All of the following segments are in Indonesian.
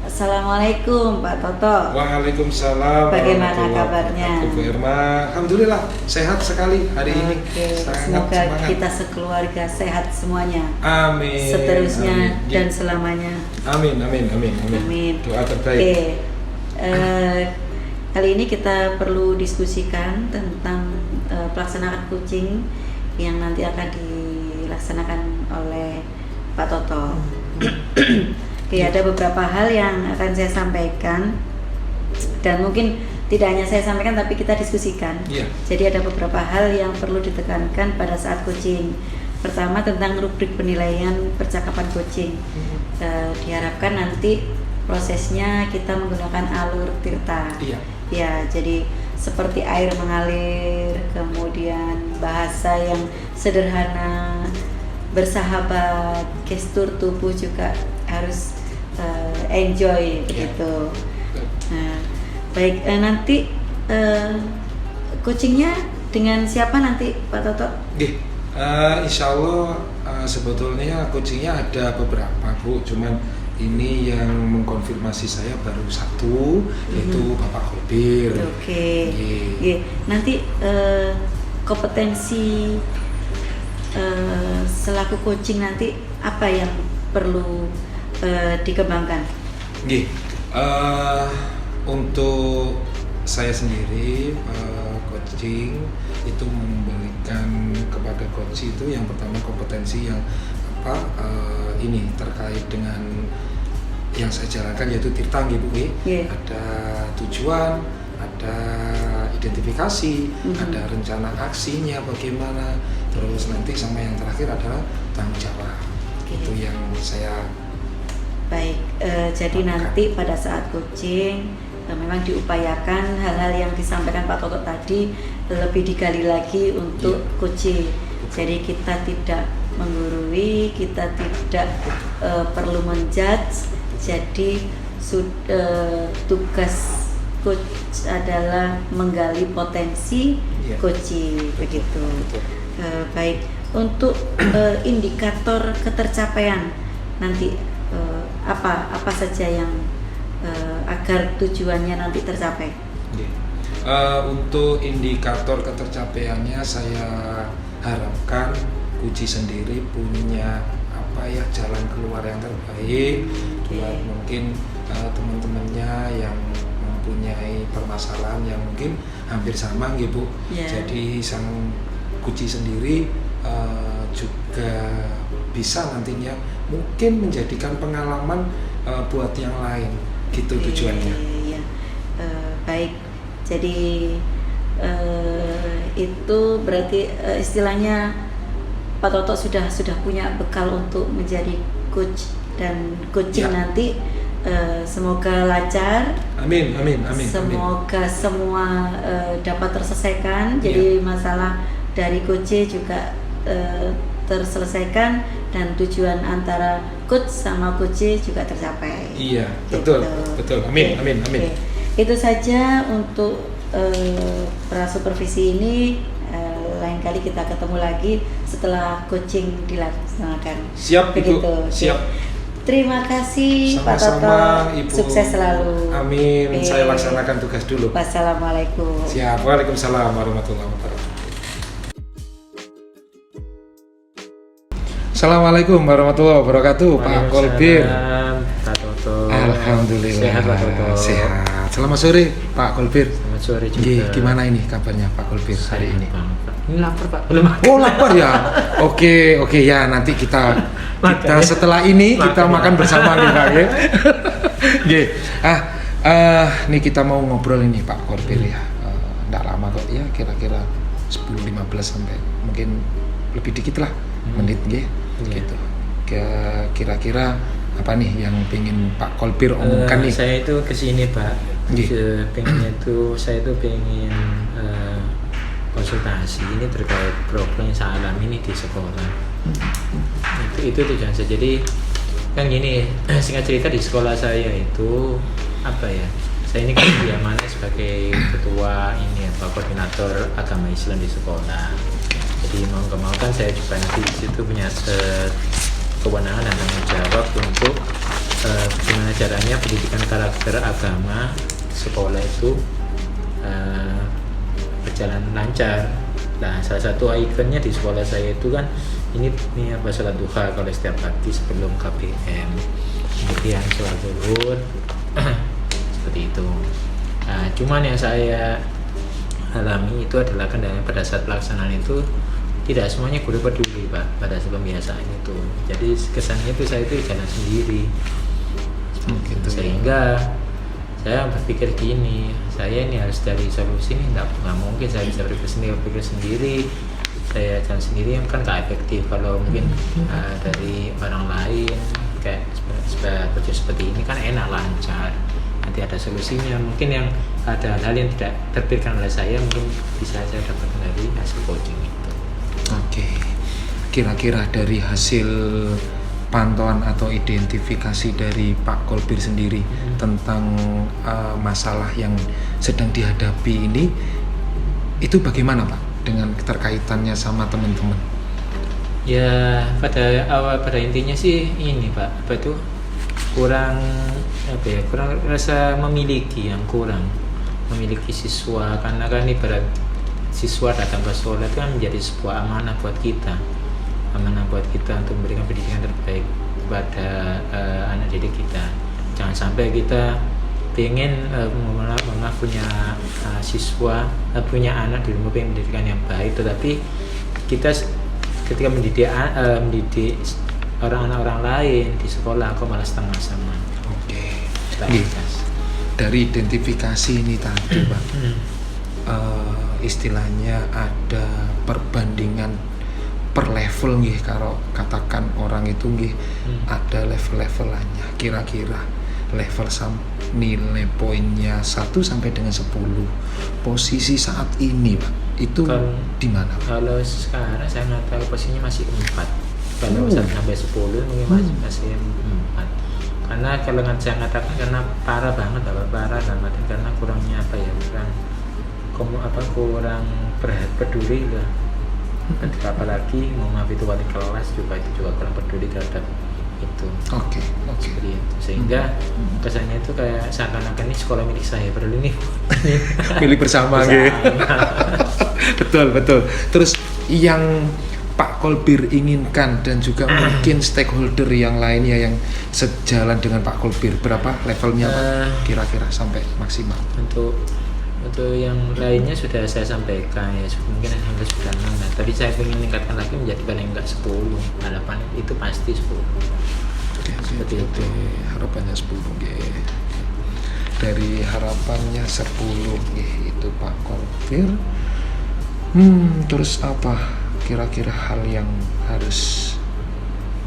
Assalamualaikum Pak Toto. Waalaikumsalam. Bagaimana kabarnya? Bu Irma, alhamdulillah sehat sekali hari ini. Semoga semangat. kita sekeluarga sehat semuanya. Amin. Seterusnya amin. dan selamanya. Amin. Amin. Doa terbaik. Oke. Kali ini kita perlu diskusikan tentang pelaksanaan coaching yang nanti akan dilaksanakan oleh Pak Toto. Oke, ada beberapa hal yang akan saya sampaikan dan mungkin tidak hanya saya sampaikan tapi kita diskusikan. Iya. Jadi ada beberapa hal yang perlu ditekankan pada saat coaching. Pertama tentang rubrik penilaian percakapan coaching. Diharapkan nanti prosesnya kita menggunakan alur tirta. Iya. Ya, jadi seperti air mengalir, kemudian bahasa yang sederhana, bersahabat, gestur tubuh juga harus enjoy begitu. Nah, baik, nanti coachingnya dengan siapa nanti Pak Toto? Insya Allah sebetulnya coachingnya ada beberapa Bu, cuman ini yang mengkonfirmasi saya baru satu, yaitu Bapak Kolbir. Oke. Nanti kompetensi selaku coaching nanti apa yang perlu dikembangkan? Untuk saya sendiri coaching itu memberikan kepada coach itu yang pertama kompetensi yang ini terkait dengan yang saya jalankan yaitu tirtang Bu. Ada tujuan, ada identifikasi, ada rencana aksinya bagaimana, terus nanti sama yang terakhir adalah tanggung jawab. Itu yang saya baik. Jadi nanti pada saat coaching memang diupayakan hal-hal yang disampaikan Pak Toto tadi lebih digali lagi untuk coaching. Jadi kita tidak menggurui, kita tidak perlu menjudge. Jadi tugas coach adalah menggali potensi coaching begitu. Baik, untuk indikator ketercapaian nanti apa saja yang agar tujuannya nanti tercapai? Untuk indikator ketercapaiannya saya harapkan Kuci sendiri punya jalan keluar yang terbaik buat mungkin teman-temannya yang mempunyai permasalahan yang mungkin hampir sama Bu. Jadi sang Kuci sendiri juga bisa nantinya mungkin menjadikan pengalaman buat yang lain gitu tujuannya. Baik, jadi itu berarti istilahnya Pak Toto sudah punya bekal untuk menjadi coach dan coaching nanti semoga lancar. Amin. Semoga semua dapat terselesaikan. Jadi masalah dari coach juga terselesaikan dan tujuan antara coach sama coach juga tercapai. Iya, betul. Amin. Itu saja untuk prasupervisi ini. Lain kali kita ketemu lagi setelah coaching dilaksanakan. Siap begitu. Ibu. Siap. Terima kasih Pak Toto. Ibu. Sukses selalu. Amin. Saya laksanakan tugas dulu. Wassalamualaikum. Siap. Waalaikumsalam warahmatullahi wabarakatuh. Assalamualaikum warahmatullahi wabarakatuh. Pak Kolbir. Pak Toto. Alhamdulillah. Sehat Pak Toto. Sehat. Selamat sore Pak Kolbir. Selamat sore juga. Gimana ini kabarnya Pak Kolbir hari ini? Ini lapar Pak, belum makan. Oh lapar ya. Oke ya nanti kita setelah ini kita makan bersama nih Pak. Nih kita mau ngobrol ini Pak Kolbir ya. Nggak lama kok ya, kira-kira 10-15 sampai mungkin lebih dikit lah menit gitu. Kira-kira apa nih yang pengen Pak Kolbir omongkan nih? Saya itu kesini Pak. Saya itu pengen konsultasi ini terkait problem yang saya alami ini di sekolah. Itu tujuan saya. Jadi kan gini, singkat cerita di sekolah saya itu saya ini kan diamanai sebagai ketua koordinator agama Islam di sekolah. Jadi mau nggak mau kan saya juga nanti di situ punya kewenangan dan tanggung jawab untuk bagaimana caranya pendidikan karakter agama sekolah itu berjalan lancar. Nah, salah satu ikonnya di sekolah saya itu kan ini apa, sholat duha kalau setiap pagi sebelum KBM, kemudian sholat zuhur seperti itu. Nah, cuman yang saya alami itu adalah kan pada saat pelaksanaan itu tidak semuanya guru peduli Pak pada saat pembiasaan itu. Jadi kesannya itu saya itu jalan sendiri. Gitu. Sehingga saya berpikir gini, saya ini harus cari solusi nih, nggak mungkin saya bisa berpikir sendiri, saya jalan sendiri kan nggak efektif. Kalau mungkin dari orang lain kayak seperti ini kan enak, lancar, nanti ada solusinya. Mungkin yang ada hal yang tidak terpikirkan oleh saya mungkin bisa saya dapatkan dari hasil coaching itu. Oke, kira-kira dari hasil pantauan atau identifikasi dari Pak Kolbir sendiri tentang masalah yang sedang dihadapi ini, itu bagaimana Pak dengan keterkaitannya sama teman-teman? Ya pada intinya sih ini Pak, apa itu kurang rasa memiliki, yang kurang memiliki siswa, karena kan ibarat siswa datang ke sekolah itu kan menjadi sebuah amanah buat kita untuk memberikan pendidikan terbaik kepada anak didik kita. Jangan sampai kita pengen punya siswa, punya anak di rumah pengen pendidikan yang baik, tetapi kita ketika mendidik orang lain di sekolah kok malah setengah sama. Oke. Dari identifikasi ini tadi Pak, istilahnya ada perbandingan per level nggih, kalau katakan orang itu nggih ada level-levelannya. Kira-kira level nilai poinnya 1 sampai dengan 10. Posisi saat ini Pak, itu di mana Pak? Kalau sekarang saya nggak tahu, posisinya masih 4. Kalau 1 sampai 10 mungkin masih 4. Karena kalau saya mengatakan karena parah banget, parah dalam arti karena kurangnya kurang peduli lah. Ketika apalagi itu wali kelas juga kurang peduli terhadap itu. Oke. Seperti itu. Sehingga kesannya itu kayak seakan-akan ini sekolah milik saya, padahal ini milik bersama gitu. Betul. Terus yang Pak Kolbir inginkan dan juga mungkin stakeholder yang lainnya yang sejalan dengan Pak Kolbir, berapa levelnya Pak? Kira-kira sampai maksimal. Untuk yang lainnya sudah saya sampaikan ya, mungkin hampir sudah 6. Nah, tapi saya ingin meningkatkan lagi menjadi paling enggak 10. Harapan itu pasti 10. Seperti itu. Harapannya 10 dari harapannya 10 itu Pak Kolbir. Terus apa kira-kira hal yang harus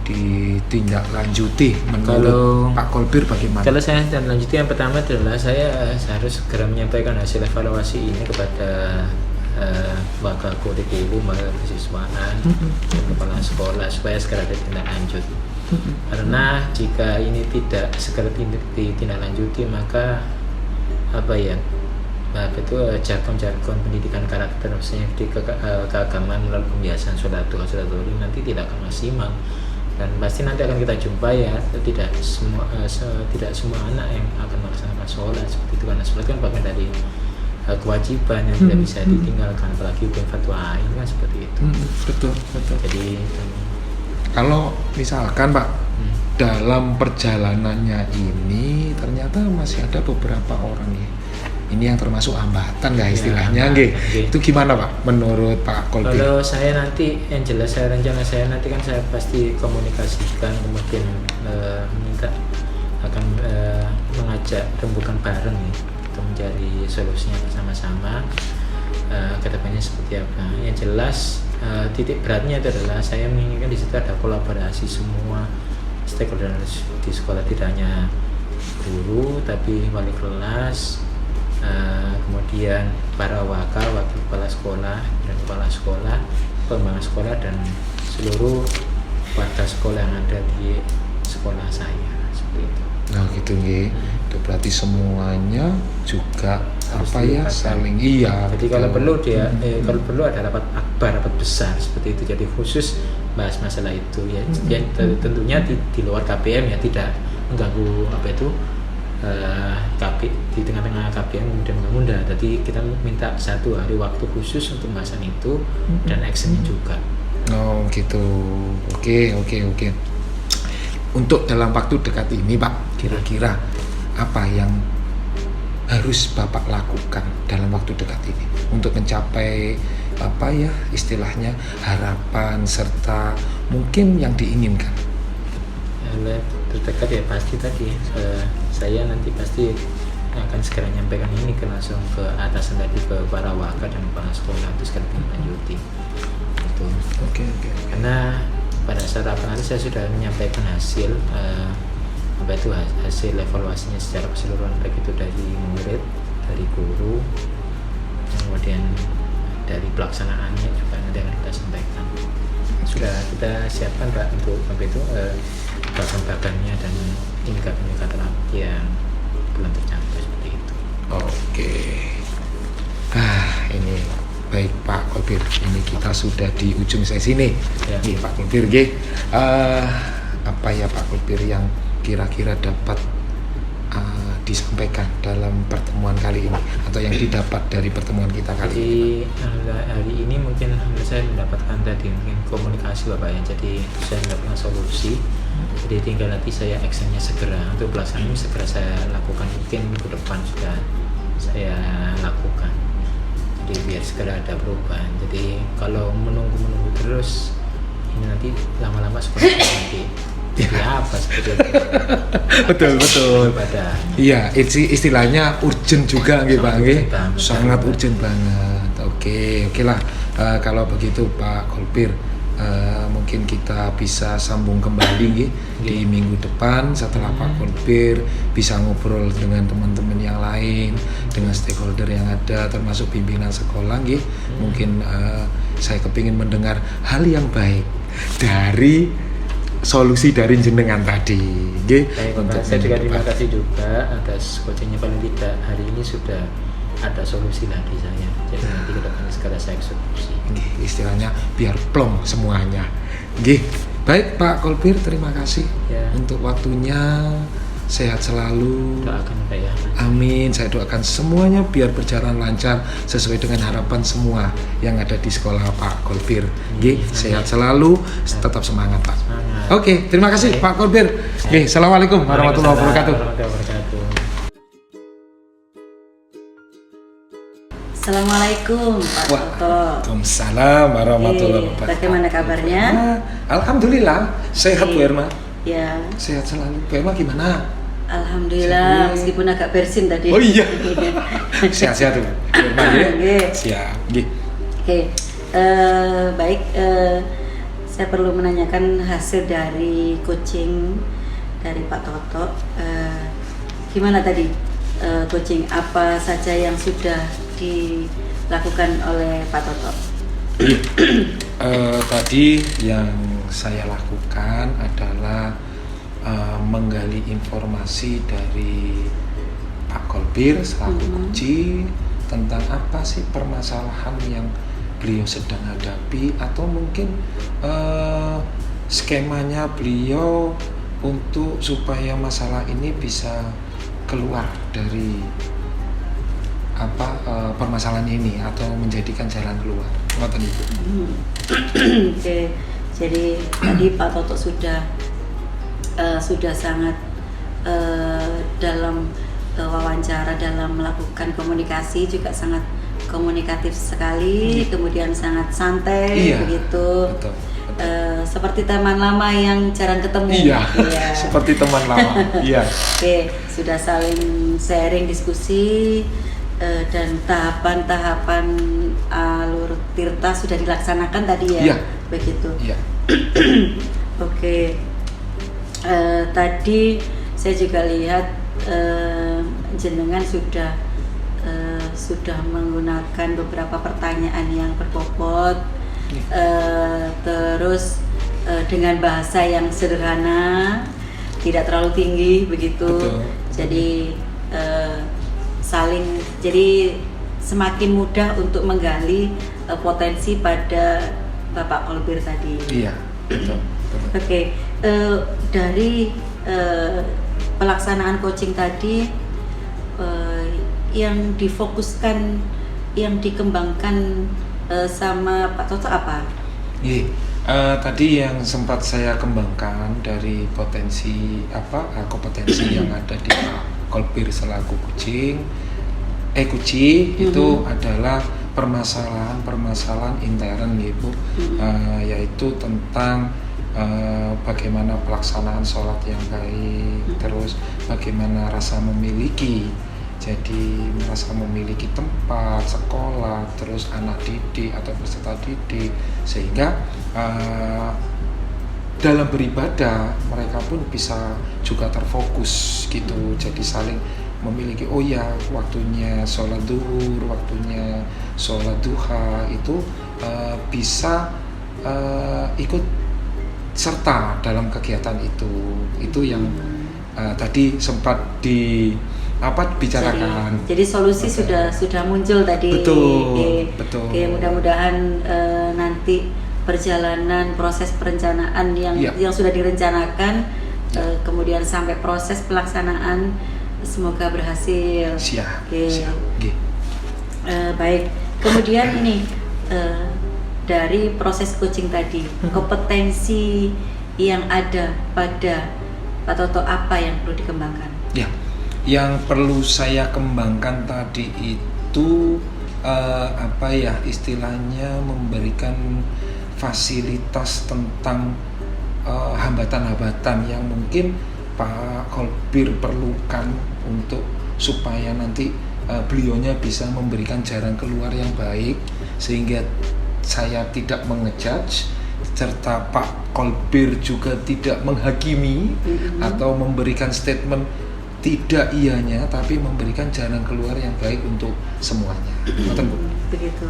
ditindaklanjuti menurut Pak Kolbir bagaimana? Kalau saya lanjuti, yang pertama adalah saya harus segera menyampaikan hasil evaluasi ini kepada wakil kurikulum, kesiswaan, kepala sekolah supaya segera ditindaklanjut. Karena jika ini tidak segera ditindaklanjuti maka jargon-jargon pendidikan karakter maksudnya di keagamaan melalui pembiasan sholat duha nanti tidak akan maksimal. Dan pasti nanti akan kita jumpai ya, tidak semua anak yang akan melaksanakan sholat seperti itu, karena sholat kan bagian dari kewajiban yang tidak bisa ditinggalkan, apalagi hukum fatwa ini kan seperti itu. Betul. Jadi kalau misalkan Pak dalam perjalanannya ini ternyata masih ada beberapa orang ini yang termasuk hambatan istilahnya itu gimana Pak menurut Pak Kolbir? Kalau saya nanti yang jelas rencana saya nanti kan saya pasti komunikasikan, kemudian minta akan mengajak rembukan bareng untuk mencari solusinya bersama-sama kedepannya seperti apa. Yang jelas titik beratnya itu adalah saya menginginkan di situ ada kolaborasi semua stakeholder di sekolah, tidak hanya guru tapi wali kelas, kemudian para wakil kepala sekolah dan kepala sekolah, pengembangan sekolah, dan seluruh warga sekolah yang ada di sekolah saya seperti itu. Nah gitu itu berarti semuanya juga harus saling Jadi kalau perlu kalau perlu ada rapat akbar, rapat besar seperti itu. Jadi khusus bahas masalah itu ya, tentunya di luar KPM ya, tidak mengganggu apa itu KB di tengah-tengah KBM kemudian menunda. Jadi kita minta 1 hari waktu khusus untuk pembahasan itu dan actionnya juga. Oh gitu. Oke. Untuk dalam waktu dekat ini Pak, kira-kira apa yang harus Bapak lakukan dalam waktu dekat ini untuk mencapai apa ya istilahnya harapan serta mungkin yang diinginkan? Terdekat ya pasti tadi saya nanti pasti akan segera menyampaikan ini langsung ke atasan tadi, ke para waka dan kepala sekolah itu segera lanjuti itu. Oke. Karena pada saat apa nanti saya sudah menyampaikan hasil apa itu hasil evaluasinya secara keseluruhan, baik itu dari murid, dari guru, kemudian dari pelaksanaannya juga nanti akan kita sampaikan. Sudah kita siapkan Pak untuk apa itu bagan-bagannya dan indikator yang belum tercapai seperti itu. Oke. Ini baik Pak Kolbir, ini kita sudah di ujung sesi nih. Ya. Nih Pak Kolbir, apa ya Pak Kolbir yang kira-kira dapat disampaikan dalam pertemuan kali ini atau yang didapat dari pertemuan kita kali ini? Jadi hari ini mungkin saya mendapatkan tadi mungkin komunikasi Bapak ya, jadi saya mendapatkan solusi. Jadi tinggal nanti saya actionnya segera untuk pelaksanaan segera saya lakukan, mungkin minggu depan sudah saya lakukan. Jadi biar segera ada perubahan. Jadi kalau menunggu terus ini nanti lama-lama seperti nanti ya apa seperti itu. betul. Iya, istilahnya urgent juga nggih Pak nggih. Sangat urgent banget. Oke lah. Kalau begitu Pak Kolbir, mungkin kita bisa sambung kembali nggih di minggu depan setelah Pak Kolbir bisa ngobrol dengan teman-teman yang lain, dengan stakeholder yang ada termasuk pimpinan sekolah nggih. Mungkin saya kepingin mendengar hal yang baik dari solusi dari jenengan tadi. Saya juga terima kasih juga atas coachingnya, paling tidak hari ini sudah ada solusi lagi saya. Jadi nanti ke depan segera saya eksekusi. Istilahnya biar plong semuanya. Baik Pak Kolbir, terima kasih untuk waktunya. Sehat selalu. Doakan Pak ya. Amin. Saya doakan semuanya biar berjalan lancar sesuai dengan harapan semua yang ada di sekolah Pak Kolbir. Sehat selalu, tetap semangat Pak. Oke, terima kasih Pak Kolbir. Assalamualaikum warahmatullahi wabarakatuh. Assalamualaikum Pak Toto. Waalaikumsalam warahmatullahi wabarakatuh. Bagaimana kabarnya? Alhamdulillah, sehat Bu Erma. Ya. Sehat selalu. Bu Erma gimana? Alhamdulillah, meskipun agak bersin tadi. Oh iya. Sehat-sehat Bu Erma ya. Siap. Oke. Baik, saya perlu menanyakan hasil dari coaching dari Pak Toto. Gimana tadi coaching, apa saja yang sudah dilakukan oleh Pak Toto? Tadi yang saya lakukan adalah menggali informasi dari Pak Kolbir selaku kunci tentang apa sih permasalahan yang beliau sedang hadapi, atau mungkin skemanya beliau untuk supaya masalah ini bisa keluar dari permasalahan ini atau menjadikan jalan keluar. Ngoten Ibu. Oke. Jadi tadi Pak Toto sudah sangat dalam wawancara, dalam melakukan komunikasi juga sangat komunikatif sekali, kemudian sangat santai begitu. Betul. Seperti teman lama yang jarang ketemu. Iya. Seperti teman lama. Iya. Oke, sudah saling sharing, diskusi, dan tahapan-tahapan alur tirta sudah dilaksanakan tadi ya. Iya. Begitu. Iya. Oke. Tadi saya juga lihat jenengan sudah menggunakan beberapa pertanyaan yang berbobot, terus dengan bahasa yang sederhana, tidak terlalu tinggi begitu. Betul. Jadi jadi semakin mudah untuk menggali potensi pada Bapak Kolbir tadi. Iya, betul. Oke, dari pelaksanaan coaching tadi yang difokuskan, yang dikembangkan sama Pak Toto apa? Tadi yang sempat saya kembangkan dari kompetensi yang ada di Pak Kolbir selaku kucing itu adalah permasalahan intern gitu, yaitu tentang bagaimana pelaksanaan sholat yang baik, terus bagaimana rasa memiliki. Jadi merasa memiliki tempat, sekolah, terus anak didik atau peserta didik, sehingga dalam beribadah mereka pun bisa juga terfokus gitu. Jadi saling memiliki, oh ya waktunya sholat duhur, waktunya sholat duha itu bisa ikut serta dalam kegiatan itu yang tadi sempat dibicarakan. Jadi solusi sudah muncul tadi. Betul. Mudah-mudahan nanti perjalanan proses perencanaan yang sudah direncanakan, kemudian sampai proses pelaksanaan semoga berhasil. Siap. Baik. Kemudian ini dari proses coaching tadi, kompetensi yang ada pada Pak Toto apa yang perlu dikembangkan? Ya, yang perlu saya kembangkan tadi itu istilahnya memberikan fasilitas tentang hambatan-hambatan yang mungkin Pak Kolbir perlukan untuk supaya nanti beliaunya bisa memberikan jalan keluar yang baik, sehingga saya tidak mengejudge serta Pak Kolbir juga tidak menghakimi atau memberikan statement tidak iyanya, tapi memberikan jalan keluar yang baik untuk semuanya. Begitu.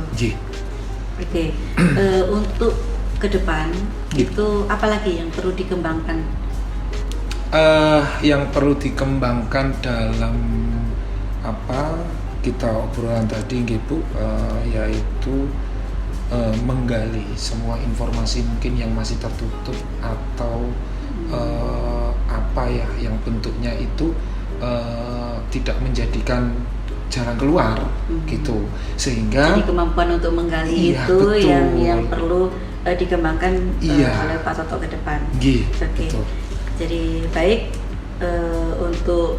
Oke. Untuk ke depan itu apalagi yang perlu dikembangkan? Yang perlu dikembangkan dalam kita obrolan tadi Bu, yaitu menggali semua informasi mungkin yang masih tertutup atau yang bentuknya itu tidak menjadikan jalan keluar gitu, sehingga jadi kemampuan untuk menggali itu betul. yang perlu dikembangkan oleh Pak Toto ke depan. Oke. Jadi baik, untuk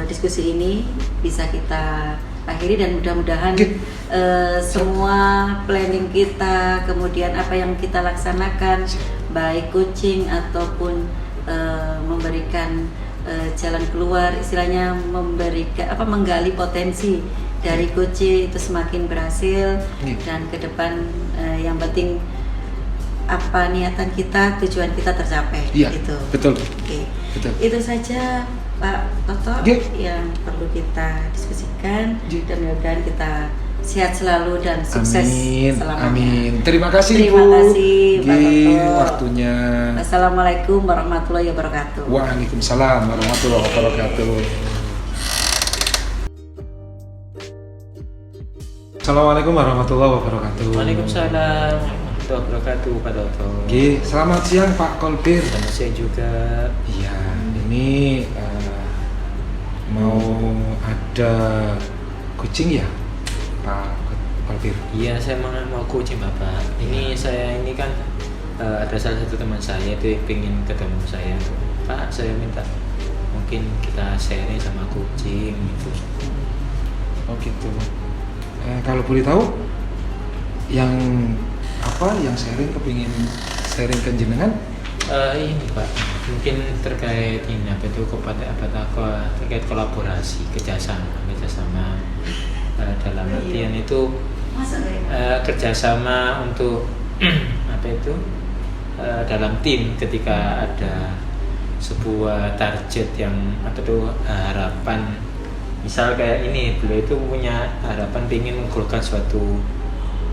diskusi ini bisa kita akhiri dan mudah-mudahan semua planning kita, kemudian apa yang kita laksanakan, baik coaching ataupun memberikan jalan keluar, istilahnya menggali potensi dari coaching itu semakin berhasil, dan ke depan yang penting apa niatan kita, tujuan kita tercapai. Gitu. Betul. Betul. Itu saja Pak Toto yang perlu kita diskusikan, dan mudah-mudahan kita sehat selalu dan sukses selamanya. Amin. Terima kasih Terima kasih Pak Toto waktunya. Assalamualaikum warahmatullahi wabarakatuh. Waalaikumsalam warahmatullahi wabarakatuh. Assalamualaikum warahmatullahi wabarakatuh. Waalaikumsalam warahmatullahi wabarakatuh Pak Toto. Selamat siang Pak Kolbir. Selamat siang juga. Iya, ini mau ada kucing ya Pak Kolbir? Iya, saya mau coaching Bapak. Saya ini kan ada salah satu teman saya itu ingin ketemu saya. Pak, saya minta mungkin kita sharing sama coaching gitu. Oh gitu. Kalau boleh tahu yang sharing kepingin sharing ke jenengan? Ini Pak, mungkin terkait terkait kolaborasi, kerjasama dalam artian itu kerjasama untuk dalam tim ketika ada sebuah target yang atau harapan, misal kayak ini beliau itu punya harapan ingin menggolkan suatu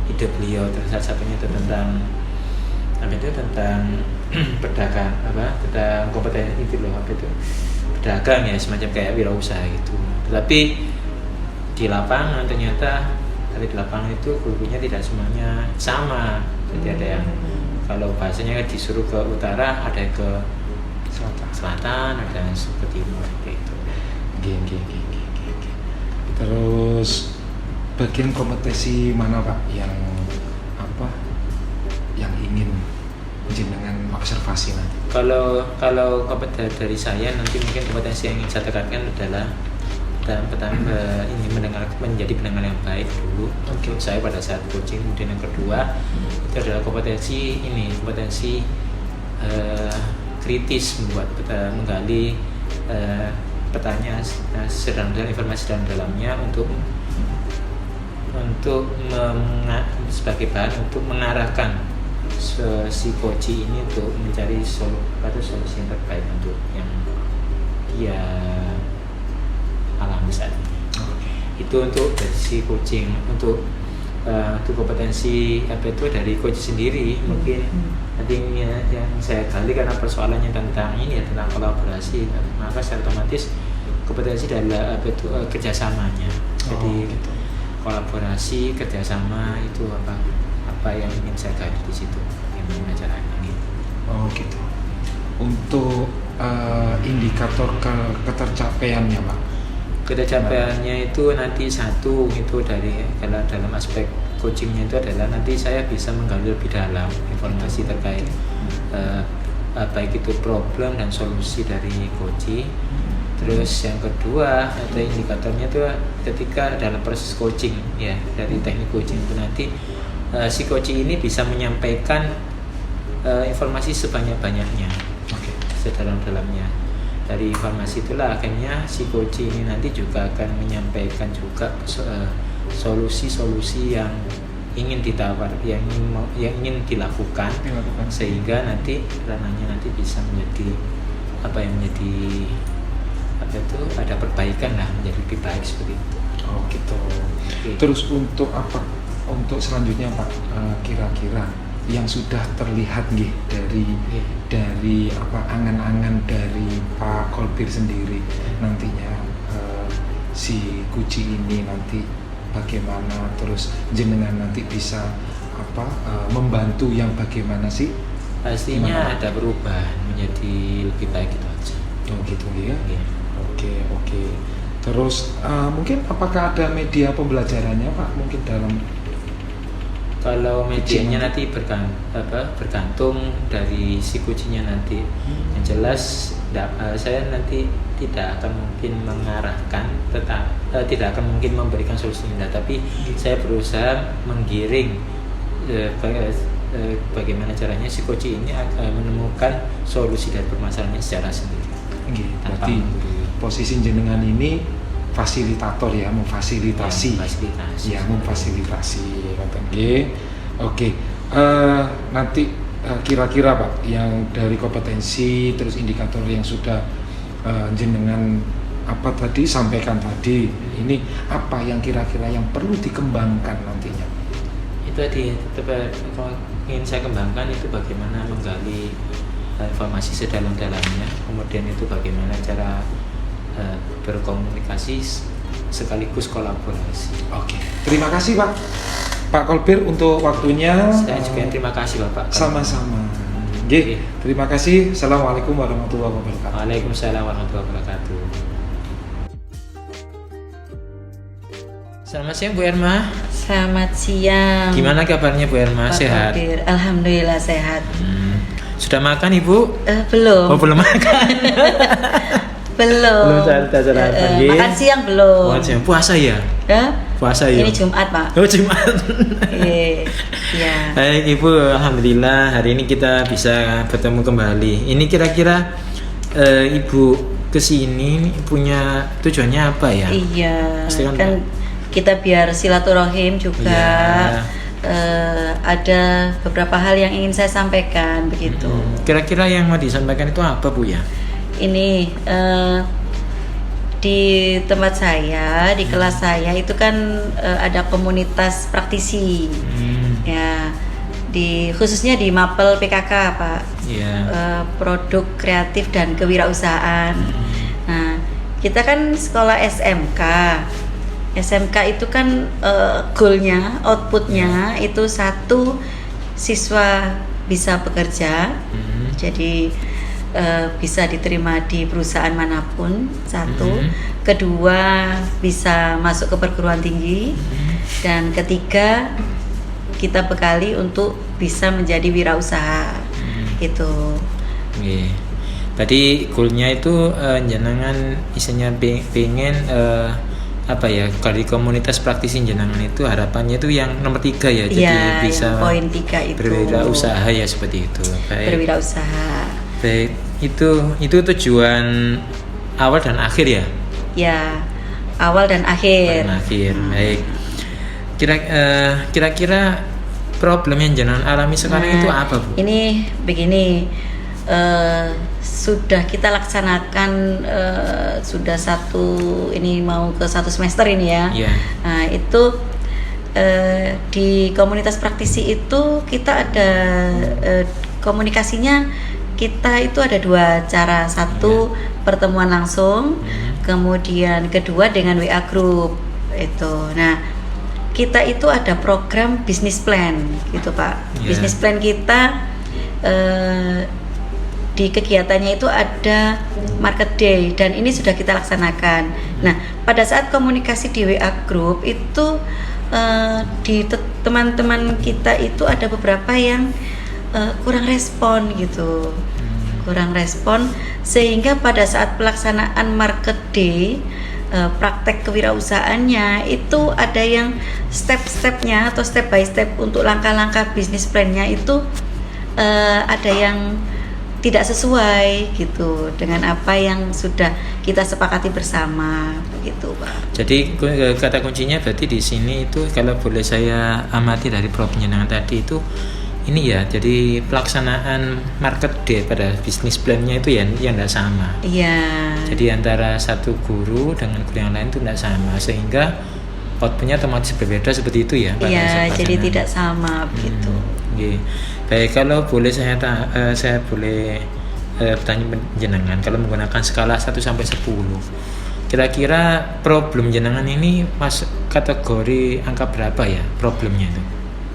ide beliau, salah satunya itu tentang pedagang tentang kompetensi itu loh, pedagang ya, semacam kayak wirausaha gitu. Tetapi di lapangan ternyata di lapangan itu gurunya tidak semuanya sama. Jadi ada yang kalau bahasanya disuruh ke utara, ada yang ke Selatan, ada ke timur kayak itu. Oke. Terus bagian kompetensi mana Pak yang ingin jenengan observasi nanti? Kalau kompetensi dari saya nanti mungkin kompetensi yang ingin saya tekankan adalah pertama ini menjadi pendengar yang baik dulu untuk saya pada saat coaching. Kemudian yang kedua itu adalah kompetensi kritis, menggali pertanyaan sedalam informasi dalamnya untuk sebagai bahan untuk mengarahkan si coach ini untuk mencari solusi yang terbaik untuk yang dia alami saat ini. Itu untuk dari si coaching, untuk kompetensi dari coach sendiri. Mungkin nantinya yang saya gali karena persoalannya tentang ini ya, tentang kolaborasi, maka secara otomatis kompetensi adalah kerjasamanya. Jadi kolaborasi, kerjasama itu apa yang ingin saya gali di situ yang membicarakan gitu. Oh gitu. Untuk indikator ketercapaiannya Pak. Ketercapaiannya itu nanti satu itu kalau dalam aspek coachingnya itu adalah nanti saya bisa menggali lebih dalam informasi terkait baik itu problem dan solusi dari coaching. Terus yang kedua ada indikatornya itu ketika dalam proses coaching ya, dari teknik coaching itu nanti si coaching ini bisa menyampaikan informasi sebanyak-banyaknya, sedalam-dalamnya. Dari informasi itulah akhirnya si coach ini nanti juga akan menyampaikan juga solusi-solusi yang ingin ditawar, yang ingin dilakukan. Sehingga nanti ranahnya nanti bisa menjadi ada perbaikan lah, menjadi lebih baik seperti itu. Oh gitu. Okay. Terus untuk untuk selanjutnya Pak, kira-kira yang sudah terlihat dari angan-angan dari Pak Kolbir sendiri nantinya si Kuci ini nanti bagaimana, terus jenengan nanti bisa membantu yang bagaimana sih? Pastinya ada perubahan menjadi lebih baik itu aja. Oh gitu ya. Oke. Terus mungkin apakah ada media pembelajarannya Pak? Mungkin dalam kalau medianya nanti bergantung dari si kucinya nanti. Yang jelas saya nanti tidak akan mungkin mengarahkan, tidak akan mungkin memberikan solusi indah, tapi saya berusaha menggiring bagaimana caranya si coach ini menemukan solusi dari permasalahannya secara sendiri. Berarti posisi jenengan ini fasilitator ya, memfasilitasi. Oke. Nanti kira-kira Pak yang dari kompetensi terus indikator yang sudah jenengan sampaikan tadi, ini apa yang kira-kira yang perlu dikembangkan nantinya? Itu ingin saya kembangkan itu bagaimana menggali informasi sedalam-dalamnya, kemudian itu bagaimana cara berkomunikasi sekaligus kolaborasi. Oke. Terima kasih Pak Kolbir untuk waktunya. Saya juga terima kasih Bapak. Sama-sama. Oke. Terima kasih. Assalamualaikum warahmatullahi wabarakatuh. Waalaikumsalam warahmatullahi wabarakatuh. Selamat siang Bu Erma. Selamat siang. Gimana kabarnya Bu Erma? Pak Sehat? Kolbir. Alhamdulillah sehat. Sudah makan Ibu? Belum. Oh belum makan. Belum. Makan siang belum. Makan siang. Puasa ya? Puasa ya. Ini Jumat Pak. Oh Jumat. Iya. Baik Ibu, alhamdulillah hari ini kita bisa bertemu kembali. Ini kira-kira Ibu kesini punya tujuannya apa ya? Iya. Kan kita biar silaturahim juga. Iya. Ada beberapa hal yang ingin saya sampaikan begitu. Kira-kira yang mau disampaikan itu apa Bu ya? Ini di tempat saya, di kelas saya itu kan ada komunitas praktisi, ya, khususnya di Mapel PKK Pak, produk kreatif dan kewirausahaan. Nah, kita kan sekolah SMK itu kan goalnya, outputnya itu 1 siswa bisa bekerja. Jadi bisa diterima di perusahaan manapun, satu. Kedua, bisa masuk ke perguruan tinggi. Dan ketiga, kita bekali untuk bisa menjadi wirausaha. Gitu. Nggih. Berarti goalnya itu jenengan isinya pengen apa ya, kalau di komunitas praktisi jenengan itu harapannya itu yang nomor 3 ya, jadi bisa poin 3 itu berwirausaha ya, seperti itu. Baik. Berwirausaha. Baik, itu tujuan awal dan akhir ya? Ya, awal dan akhir. Baik. Kira-kira problem yang jenengan alami sekarang itu apa, Bu? Ini begini, sudah kita laksanakan sudah ini mau ke 1 semester ini ya. Nah, itu di komunitas praktisi itu kita ada komunikasinya, kita itu ada 2 cara. Satu, pertemuan langsung, kemudian kedua dengan WA group itu. Nah, kita itu ada program business plan gitu, Pak. Business plan kita di kegiatannya itu ada market day, dan ini sudah kita laksanakan. Nah, pada saat komunikasi di WA group itu di teman-teman kita itu ada beberapa yang kurang respon gitu. Kurang respon, sehingga pada saat pelaksanaan market day, praktek kewirausahaannya itu ada yang step-stepnya atau step by step untuk langkah-langkah bisnis plan-nya itu ada yang tidak sesuai gitu dengan apa yang sudah kita sepakati bersama, begitu, Pak. Jadi kata kuncinya berarti di sini itu, kalau boleh saya amati dari Prof jenengan tadi itu, ini ya, jadi pelaksanaan market day pada bisnis plan-nya itu yang tidak sama. Iya. Jadi antara satu guru dengan guru yang lain itu tidak sama, sehingga output-nya otomatis berbeda, seperti itu ya. Iya, jadi tidak sama begitu. Okay. Baik, kalau boleh saya boleh bertanya jenengan, kalau menggunakan skala 1 sampai 10, kira-kira problem jenengan ini masuk kategori angka berapa ya problemnya itu?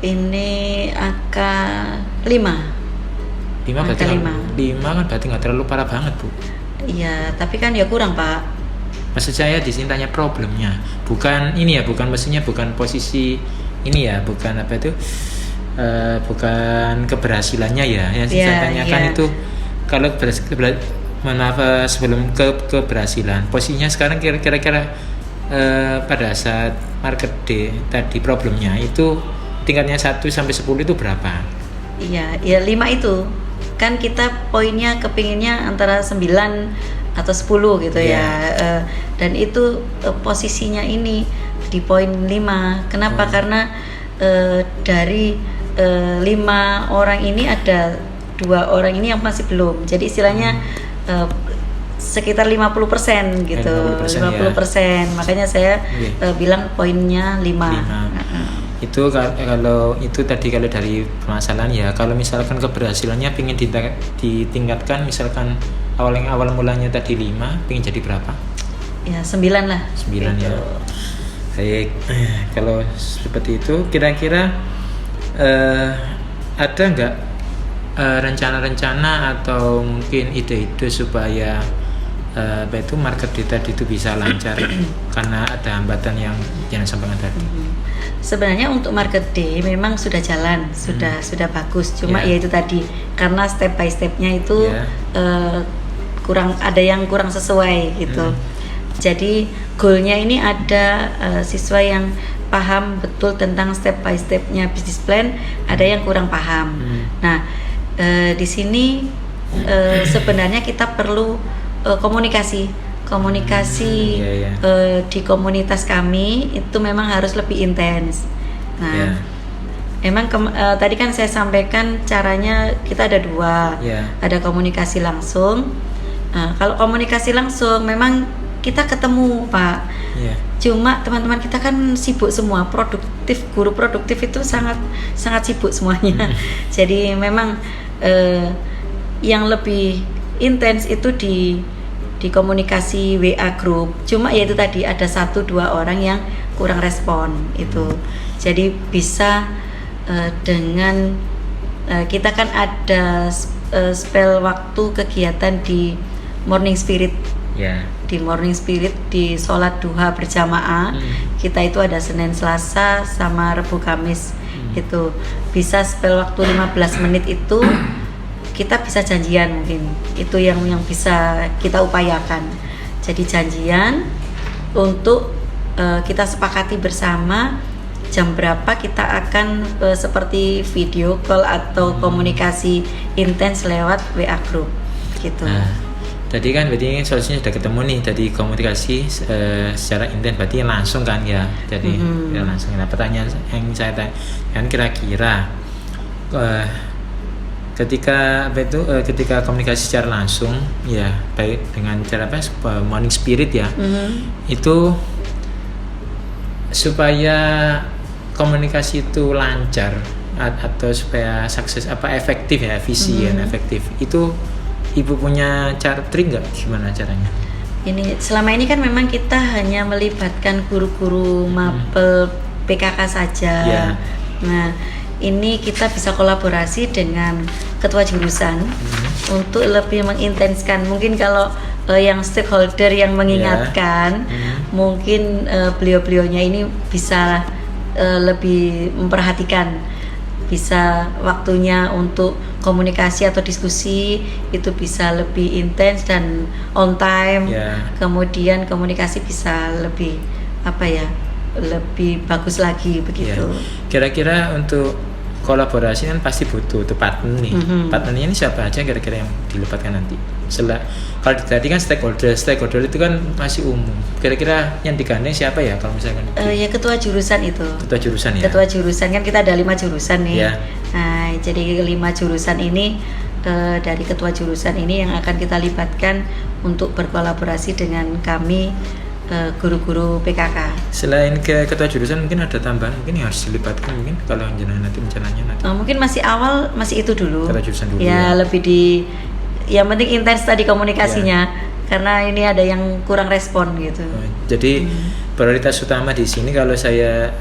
Ini angka 5. 5 berarti 5 kan berarti nggak terlalu parah banget, Bu. Iya, tapi kan ya kurang, Pak. Maksud saya di sini tanya problemnya, bukan ini ya, bukan maksudnya bukan posisi ini ya, bukan apa itu, bukan keberhasilannya ya. Yang saya tanyakan itu kalau sebelum keberhasilan, posisinya sekarang kira-kira pada saat market day tadi problemnya itu tingkatnya 1 sampai 10 itu berapa? Iya, ya 5 itu. Kan kita poinnya kepinginnya antara 9 atau 10 gitu ya. Dan itu posisinya ini di poin 5. Kenapa? Karena dari 5 orang ini ada 2 orang ini yang masih belum. Jadi istilahnya sekitar 50% gitu. 50%. Makanya saya bilang poinnya 5. Itu kalau itu tadi, kalau dari permasalahan ya, kalau misalkan keberhasilannya ingin ditingkatkan, misalkan awal mulanya tadi 5, ingin jadi berapa? Ya 9 lah. 9 gitu. Ya. Baik, kalau seperti itu kira-kira ada nggak rencana-rencana atau mungkin ide-ide supaya itu market day tadi itu bisa lancar karena ada hambatan yang jangan sampaikan tadi? Sebenarnya untuk market day memang sudah jalan, sudah bagus. Cuma ya itu tadi, karena step by stepnya itu ada yang kurang sesuai gitu. Jadi goalnya ini ada siswa yang paham betul tentang step by stepnya bisnis plan, ada yang kurang paham. Nah, di sini sebenarnya kita perlu komunikasi di komunitas kami itu memang harus lebih intens. Nah, emang tadi kan saya sampaikan caranya kita ada 2, ada komunikasi langsung. Kalau komunikasi langsung memang kita ketemu, Pak. Cuma teman-teman kita kan sibuk semua, guru produktif itu sangat sibuk semuanya. Jadi memang yang lebih intens itu di komunikasi WA group. Cuma ya itu tadi ada 1-2 orang yang kurang respon itu. Jadi bisa dengan kita kan ada spell waktu kegiatan di Morning Spirit. Ya. Di Morning Spirit di sholat duha berjamaah. Kita itu ada Senin, Selasa sama Rabu, Kamis. Itu bisa spell waktu 15 menit itu kita bisa janjian, mungkin itu yang bisa kita upayakan. Jadi janjian untuk kita sepakati bersama jam berapa kita akan seperti video call atau komunikasi intens lewat WA group gitu. Nah, tadi kan berarti solusinya sudah ketemu nih, tadi komunikasi secara intens berarti langsung kan ya. Jadi ya langsung. Nah, pertanyaan yang saya tanya kan kira-kira ketika komunikasi secara langsung ya, baik dengan cara Morning Spirit ya, itu supaya komunikasi itu lancar atau supaya sukses efektif ya, efisien, efektif, itu Ibu punya cara trik nggak, gimana caranya? Ini selama ini kan memang kita hanya melibatkan guru-guru mapel PKK saja. Yeah. Nah, ini kita bisa kolaborasi dengan ketua jurusan untuk lebih mengintenskan. Mungkin kalau yang stakeholder yang mengingatkan, mungkin beliau-beliaunya ini bisa lebih memperhatikan, bisa waktunya untuk komunikasi atau diskusi itu bisa lebih intens dan on time. Kemudian komunikasi bisa lebih lebih bagus lagi begitu. Kira-kira untuk kolaborasi kan pasti butuh partner nih. Partnernya ini siapa aja kira-kira yang dilibatkan nanti? Kalau tadi kan stakeholder itu kan masih umum. Kira-kira yang digandeng siapa ya kalau misalkan? Ya ketua jurusan itu. Ketua jurusan ya. Ketua jurusan kan kita ada 5 jurusan nih. Ya. Nah, jadi 5 jurusan ini dari ketua jurusan ini yang akan kita libatkan untuk berkolaborasi dengan kami guru-guru PKK. Selain ke ketua jurusan mungkin ada tambahan mungkin yang harus dilibatkan mungkin kalau yang nanti rencananya nanti. Mungkin masih awal masih itu dulu. Ketua jurusan dulu. Ya, lebih yang penting intens tadi komunikasinya karena ini ada yang kurang respon gitu. Jadi prioritas utama di sini kalau saya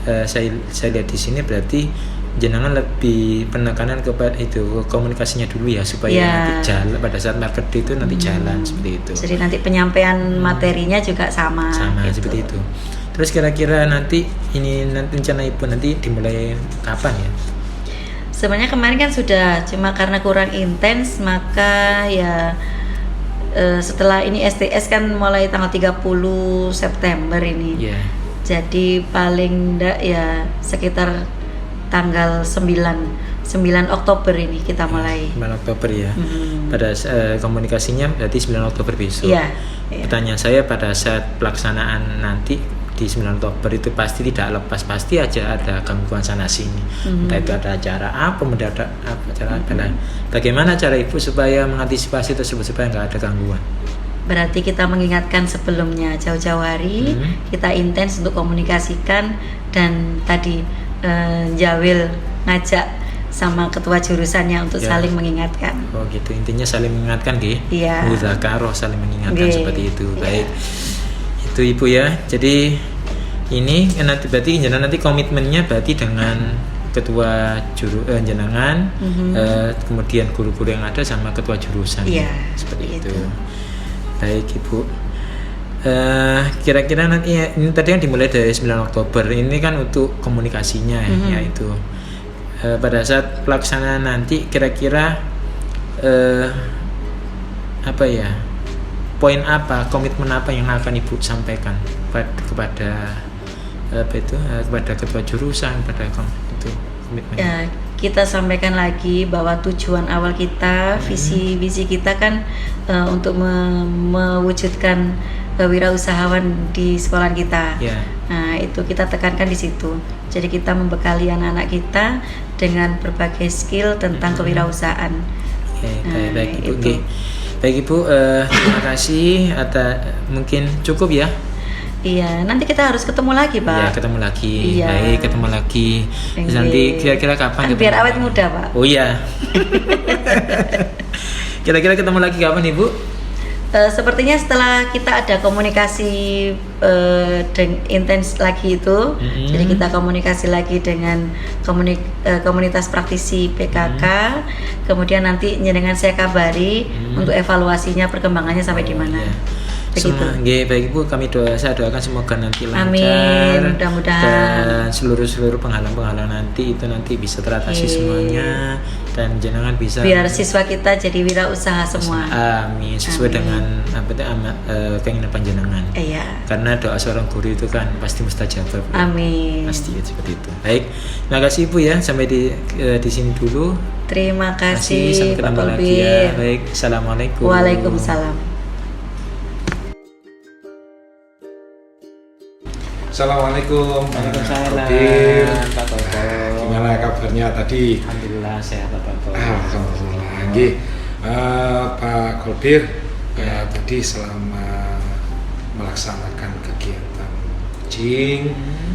lihat di sini berarti jenengan lebih penekanan kepada itu komunikasinya dulu ya supaya nanti jalan pada saat market itu nanti jalan seperti itu. Jadi nanti penyampaian materinya juga sama gitu. Seperti itu. Terus kira-kira nanti rencana Ibu nanti dimulai kapan ya? Sebenarnya kemarin kan sudah, cuma karena kurang intens maka ya setelah ini STS kan mulai tanggal 30 September ini. Jadi paling enggak ya sekitar tanggal 9 Oktober ini kita mulai. 9 Oktober ya. Pada komunikasinya berarti 9 Oktober besok. Pertanyaan saya pada saat pelaksanaan nanti di 9 Oktober itu pasti tidak lepas, pasti aja ada gangguan sana sini. Entah itu ada acara apa, mendadak acara apa lain. Bagaimana cara Ibu supaya mengantisipasi tersebut supaya nggak ada gangguan? Berarti kita mengingatkan sebelumnya jauh-jauh hari, kita intens untuk komunikasikan dan tadi Jawil ngajak sama ketua jurusannya untuk saling mengingatkan. Oh gitu, intinya saling mengingatkan Mudzakarah saling mengingatkan seperti itu. Baik. Itu Ibu ya. Jadi ini nanti komitmennya berarti dengan ketua jenengan, kemudian guru-guru yang ada sama ketua jurusan. Seperti itu. Baik Ibu. Kira-kira nanti ini tadi yang dimulai dari 9 Oktober ini kan untuk komunikasinya yaitu pada saat pelaksanaan nanti kira-kira poin apa, komitmen apa yang akan Ibu sampaikan kepada kepada ketua jurusan, pada itu komitmen. Kita sampaikan lagi bahwa tujuan awal kita, visi kita kan untuk mewujudkan wirausahawan di sekolah kita. Nah, itu kita tekankan di situ. Jadi kita membekali anak-anak kita dengan berbagai skill tentang kewirausahaan. Baik Ibu. Baik Ibu, terima kasih. Mungkin cukup ya. Iya, nanti kita harus ketemu lagi, Pak. Iya, ketemu lagi. Baik, ketemu lagi. Nanti kira-kira kapan? Biar awet muda, Pak. Oh iya. Kira-kira ketemu lagi kapan, Ibu? Sepertinya setelah kita ada komunikasi intens lagi itu, jadi kita komunikasi lagi dengan komunitas praktisi PKK, kemudian nanti dengan saya kabari untuk evaluasinya perkembangannya sampai di mana. Iya. Begitu. Baik Ibu, saya doakan semoga nanti lancar. Amin, mudah-mudahan. Dan seluruh penghalang-penghalang nanti itu nanti bisa teratasi semuanya, dan jenengan bisa Biar siswa kita jadi wirausaha semua. Amin, sesuai dengan keinginan panjenengan. Iya. Karena doa seorang guru itu kan pasti mustajab. Amin. Pasti seperti itu. Baik, terima kasih Ibu ya, sampai di sini dulu. Terima kasih Sampai Pak ketemu lagi ya. Kolbir. Baik, assalamualaikum. Waalaikumsalam. Assalamualaikum. Waalaikumsalam, Kolbir. Pak Toto. Gimana kabarnya tadi? Alhamdulillah sehat Pak Toto. Alhamdulillah. Nggih. Pak Kolbir, tadi selama melaksanakan kegiatan coaching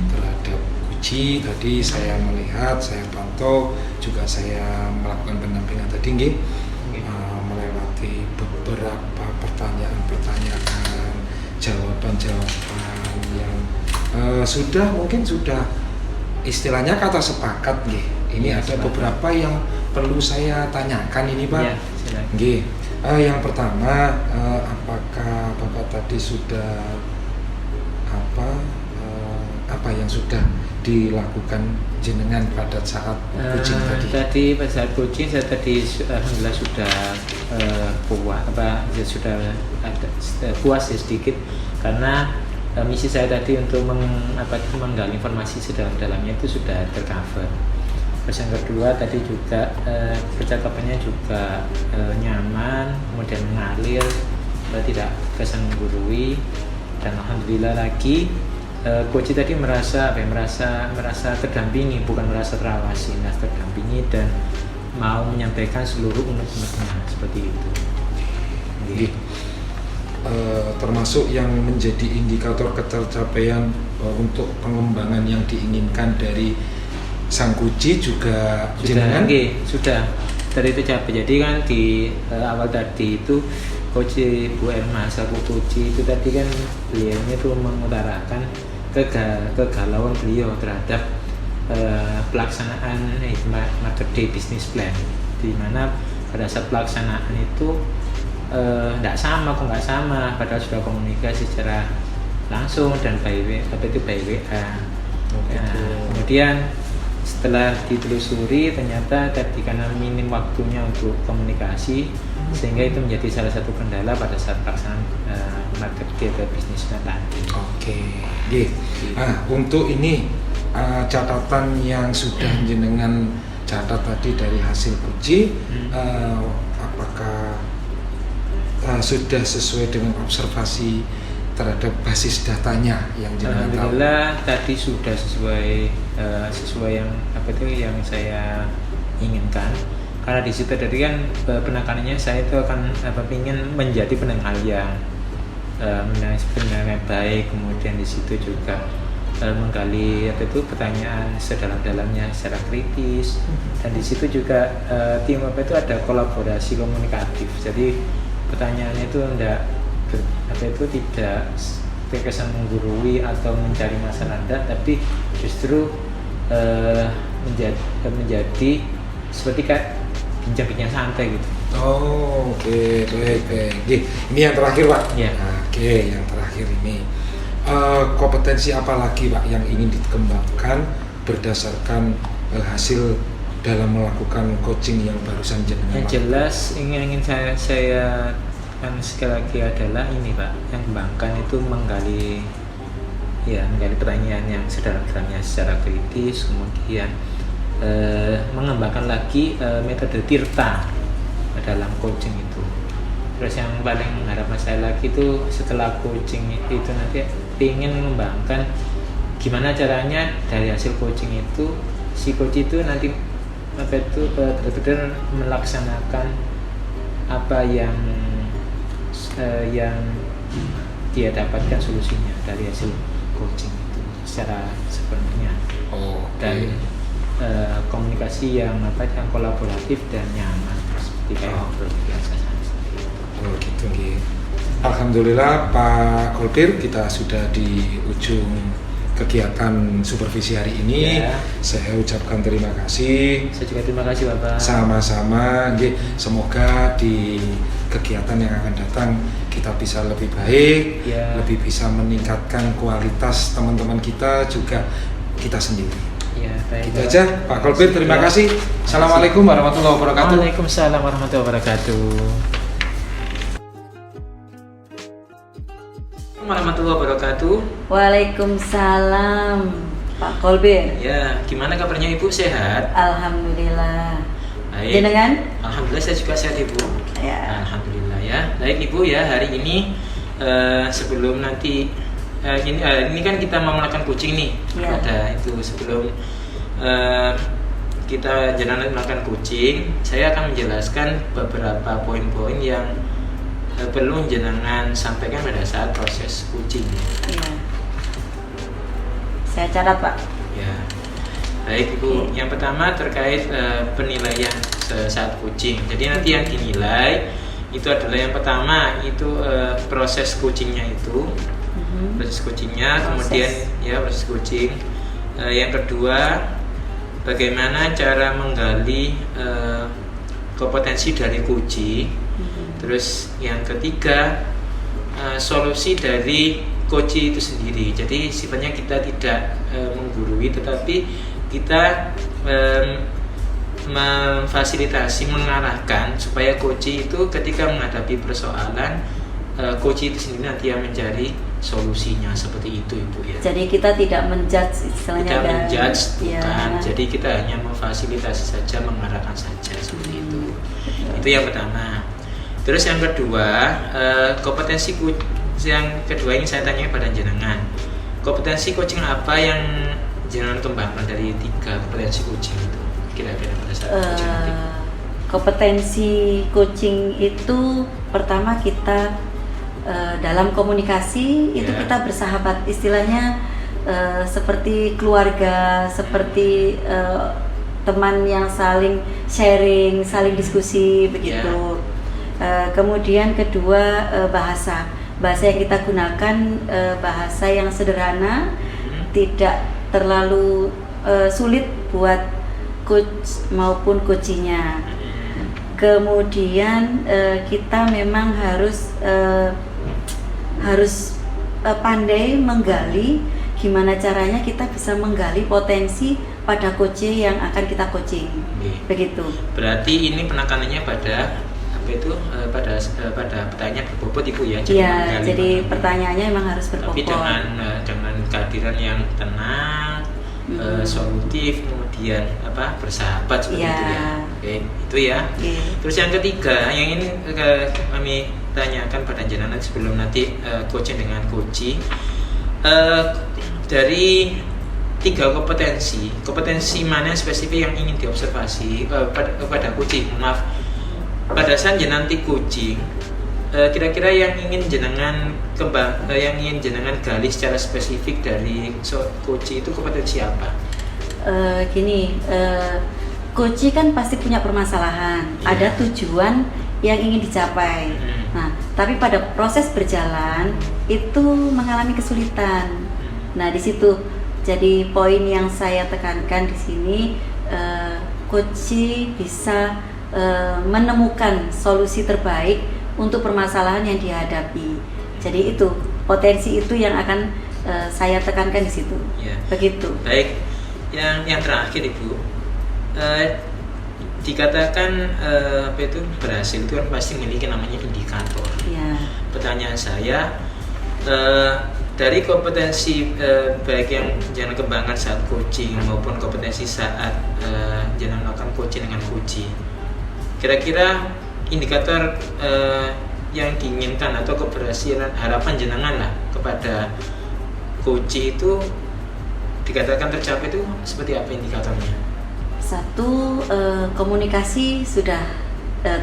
terhadap Kuci, tadi saya melihat, saya pantau, juga saya melakukan pendampingan tadi nggih. Melewati beberapa pertanyaan-pertanyaan, jawaban-jawaban yang mungkin sudah istilahnya kata sepakat nggih. Ini ada beberapa yang perlu saya tanyakan ini Pak. Iya, silakan. Nggih. Yang pertama, apakah Bapak tadi sudah apa yang sudah dilakukan jenengan pada saat coaching tadi? Tadi pada saat coaching saya tadi alhamdulillah sudah sudah ada puas ya sedikit, karena misi saya tadi untuk menggali informasi sedalam-dalamnya itu sudah tercover. Terus yang kedua tadi juga percakapannya juga nyaman, kemudian mengalir, tidak kesan menggurui, dan alhamdulillah lagi coach tadi merasa terdampingi, bukan merasa terawasi, terdampingi dan mau menyampaikan seluruh unek-uneknya seperti itu. Jadi, termasuk yang menjadi indikator ketercapaian untuk pengembangan yang diinginkan dari sang Kuci juga jenengan? Sudah tadi itu capek. Jadi kan di awal tadi itu Coach Bu Erma selaku Kuci itu tadi kan beliau itu mengutarakan kegalauan beliau terhadap pelaksanaan Market Day Business Plan, di mana pada saat pelaksanaan itu nggak sama, padahal sudah komunikasi secara langsung dan by WA. Kemudian setelah ditelusuri ternyata tadi karena minim waktunya untuk komunikasi, sehingga itu menjadi salah satu kendala pada saat pelaksanaan Market Day Business Plan tadi. Oke. Nah, untuk ini catatan yang sudah jenengan catat tadi dari hasil uji, apakah sudah sesuai dengan observasi terhadap basis datanya yang jenengan tahu? Alhamdulillah tadi sudah sesuai yang saya inginkan. Karena di situ tadi kan penekanannya saya itu akan ingin menjadi pendengar yang yang baik, kemudian di situ juga menggali pertanyaan sedalam-dalamnya secara kritis, dan di situ juga tim itu ada kolaborasi komunikatif. Jadi pertanyaannya itu tidak terkesan menggurui atau mencari masalah Anda, tapi justru menjadi seperti kayak bincang-bincang santai gitu. Oh, oke, baik. Ini yang terakhir Pak. Ya. Oke, yang terakhir ini kompetensi apa lagi Pak yang ingin dikembangkan berdasarkan hasil dalam melakukan coaching yang barusan jenengan? Yang jelas ingin saya kan sekali lagi adalah ini Pak, yang kembangkan itu menggali pertanyaan yang sedalam-dalamnya secara kritis, kemudian mengembangkan lagi metode Tirta dalam coaching itu. Terus yang paling harapan saya lagi itu setelah coaching itu nanti ingin mengembangkan gimana caranya dari hasil coaching itu si coach itu nanti betul-betul melaksanakan apa yang dia dapatkan solusinya dari hasil coaching itu secara sepenuhnya. Dan komunikasi yang kolaboratif dan nyaman seperti kayak biasa. Oh gitu. Alhamdulillah Pak Kolbir, kita sudah di ujung kegiatan supervisi hari ini. Ya. Saya ucapkan terima kasih. Saya juga terima kasih Bapak. Sama-sama, nggih. Semoga di kegiatan yang akan datang kita bisa lebih baik, Ya. lebih bisa meningkatkan kualitas teman-teman kita, juga kita sendiri. Ya, baik. Gitu aja, Pak Kolbir, terima kasih. Assalamualaikum warahmatullahi wabarakatuh. Waalaikumsalam warahmatullahi wabarakatuh. Warahmatullahi wabarakatuh. Waalaikumsalam Pak Kolbir. Ya, gimana kabarnya Ibu, sehat? Alhamdulillah. Baik. Jenengan? Alhamdulillah saya juga sehat Ibu. Ya. Alhamdulillah ya. Baik Ibu ya, hari ini sebelum nanti ini kan kita mau melakukan coaching nih. Ya. Ada itu sebelum kita jalan melakukan coaching, saya akan menjelaskan beberapa poin-poin yang perlu jenengan sampaikan pada saat proses coaching. Ya. Saya catat Pak. Ya, baik Ibu. Yang pertama terkait penilaian saat coaching. Jadi nanti yang dinilai itu adalah yang pertama itu proses coachingnya itu, proses coachingnya, kemudian ya proses coaching. Yang kedua, bagaimana cara menggali kompetensi dari coaching. Terus yang ketiga, solusi dari coach itu sendiri. Jadi sifatnya kita tidak menggurui, tetapi kita memfasilitasi, mengarahkan supaya coach itu ketika menghadapi persoalan, coach itu sendiri nanti yang mencari solusinya, seperti itu Ibu ya. Jadi kita tidak menjudge istilahnya. Tidak menjudge, ya. bukan. Jadi kita hanya memfasilitasi saja, mengarahkan saja, seperti itu. Itu yang pertama. Terus yang kedua, kompetensi yang kedua ini saya tanya pada jenengan. Kompetensi coaching apa yang jenengan kembangkan dari 3 kompetensi coaching itu? Kira-kira pada saat coaching nanti. Kompetensi coaching itu pertama kita dalam komunikasi itu Ya. kita bersahabat, istilahnya seperti keluarga, seperti teman yang saling sharing, saling diskusi begitu. Kemudian kedua, bahasa yang kita gunakan bahasa yang sederhana, tidak terlalu sulit buat coach maupun coachingnya. Kemudian kita memang harus pandai menggali gimana caranya kita bisa menggali potensi pada coach yang akan kita coaching. Begitu. Berarti ini penekanannya pada apa itu pada pertanyaan berbobot Ibu ya. Iya, jadi pertanyaannya memang harus berbobot. Tapi dengan kehadiran yang tenang, solutif, kemudian bersahabat seperti itu ya. Oke, itu ya. Terus yang ketiga, yang ini kami tanyakan pada jenengan sebelum nanti coaching dengan coaching, dari 3 kompetensi mana spesifik yang ingin diobservasi pada coaching? Maaf, pada saat nanti coaching, kira-kira yang ingin jenengan gali secara spesifik dari coach itu kompetensi apa? Coach kan pasti punya permasalahan, ada tujuan yang ingin dicapai. Nah, tapi pada proses berjalan itu mengalami kesulitan. Nah, di situ jadi poin yang saya tekankan di sini, coach bisa menemukan solusi terbaik untuk permasalahan yang dihadapi. Jadi itu potensi itu yang akan saya tekankan di situ. Ya. Begitu. Baik, yang terakhir Ibu, dikatakan berhasil itu kan pasti memiliki namanya indikator. Ya. Pertanyaan saya, dari kompetensi baik yang jangan kembangkan saat coaching maupun kompetensi saat jangan melakukan coaching dengan coaching, kira-kira indikator yang diinginkan atau keberhasilan harapan jenengan lah kepada coach itu dikatakan tercapai itu seperti apa indikatornya? Satu, komunikasi sudah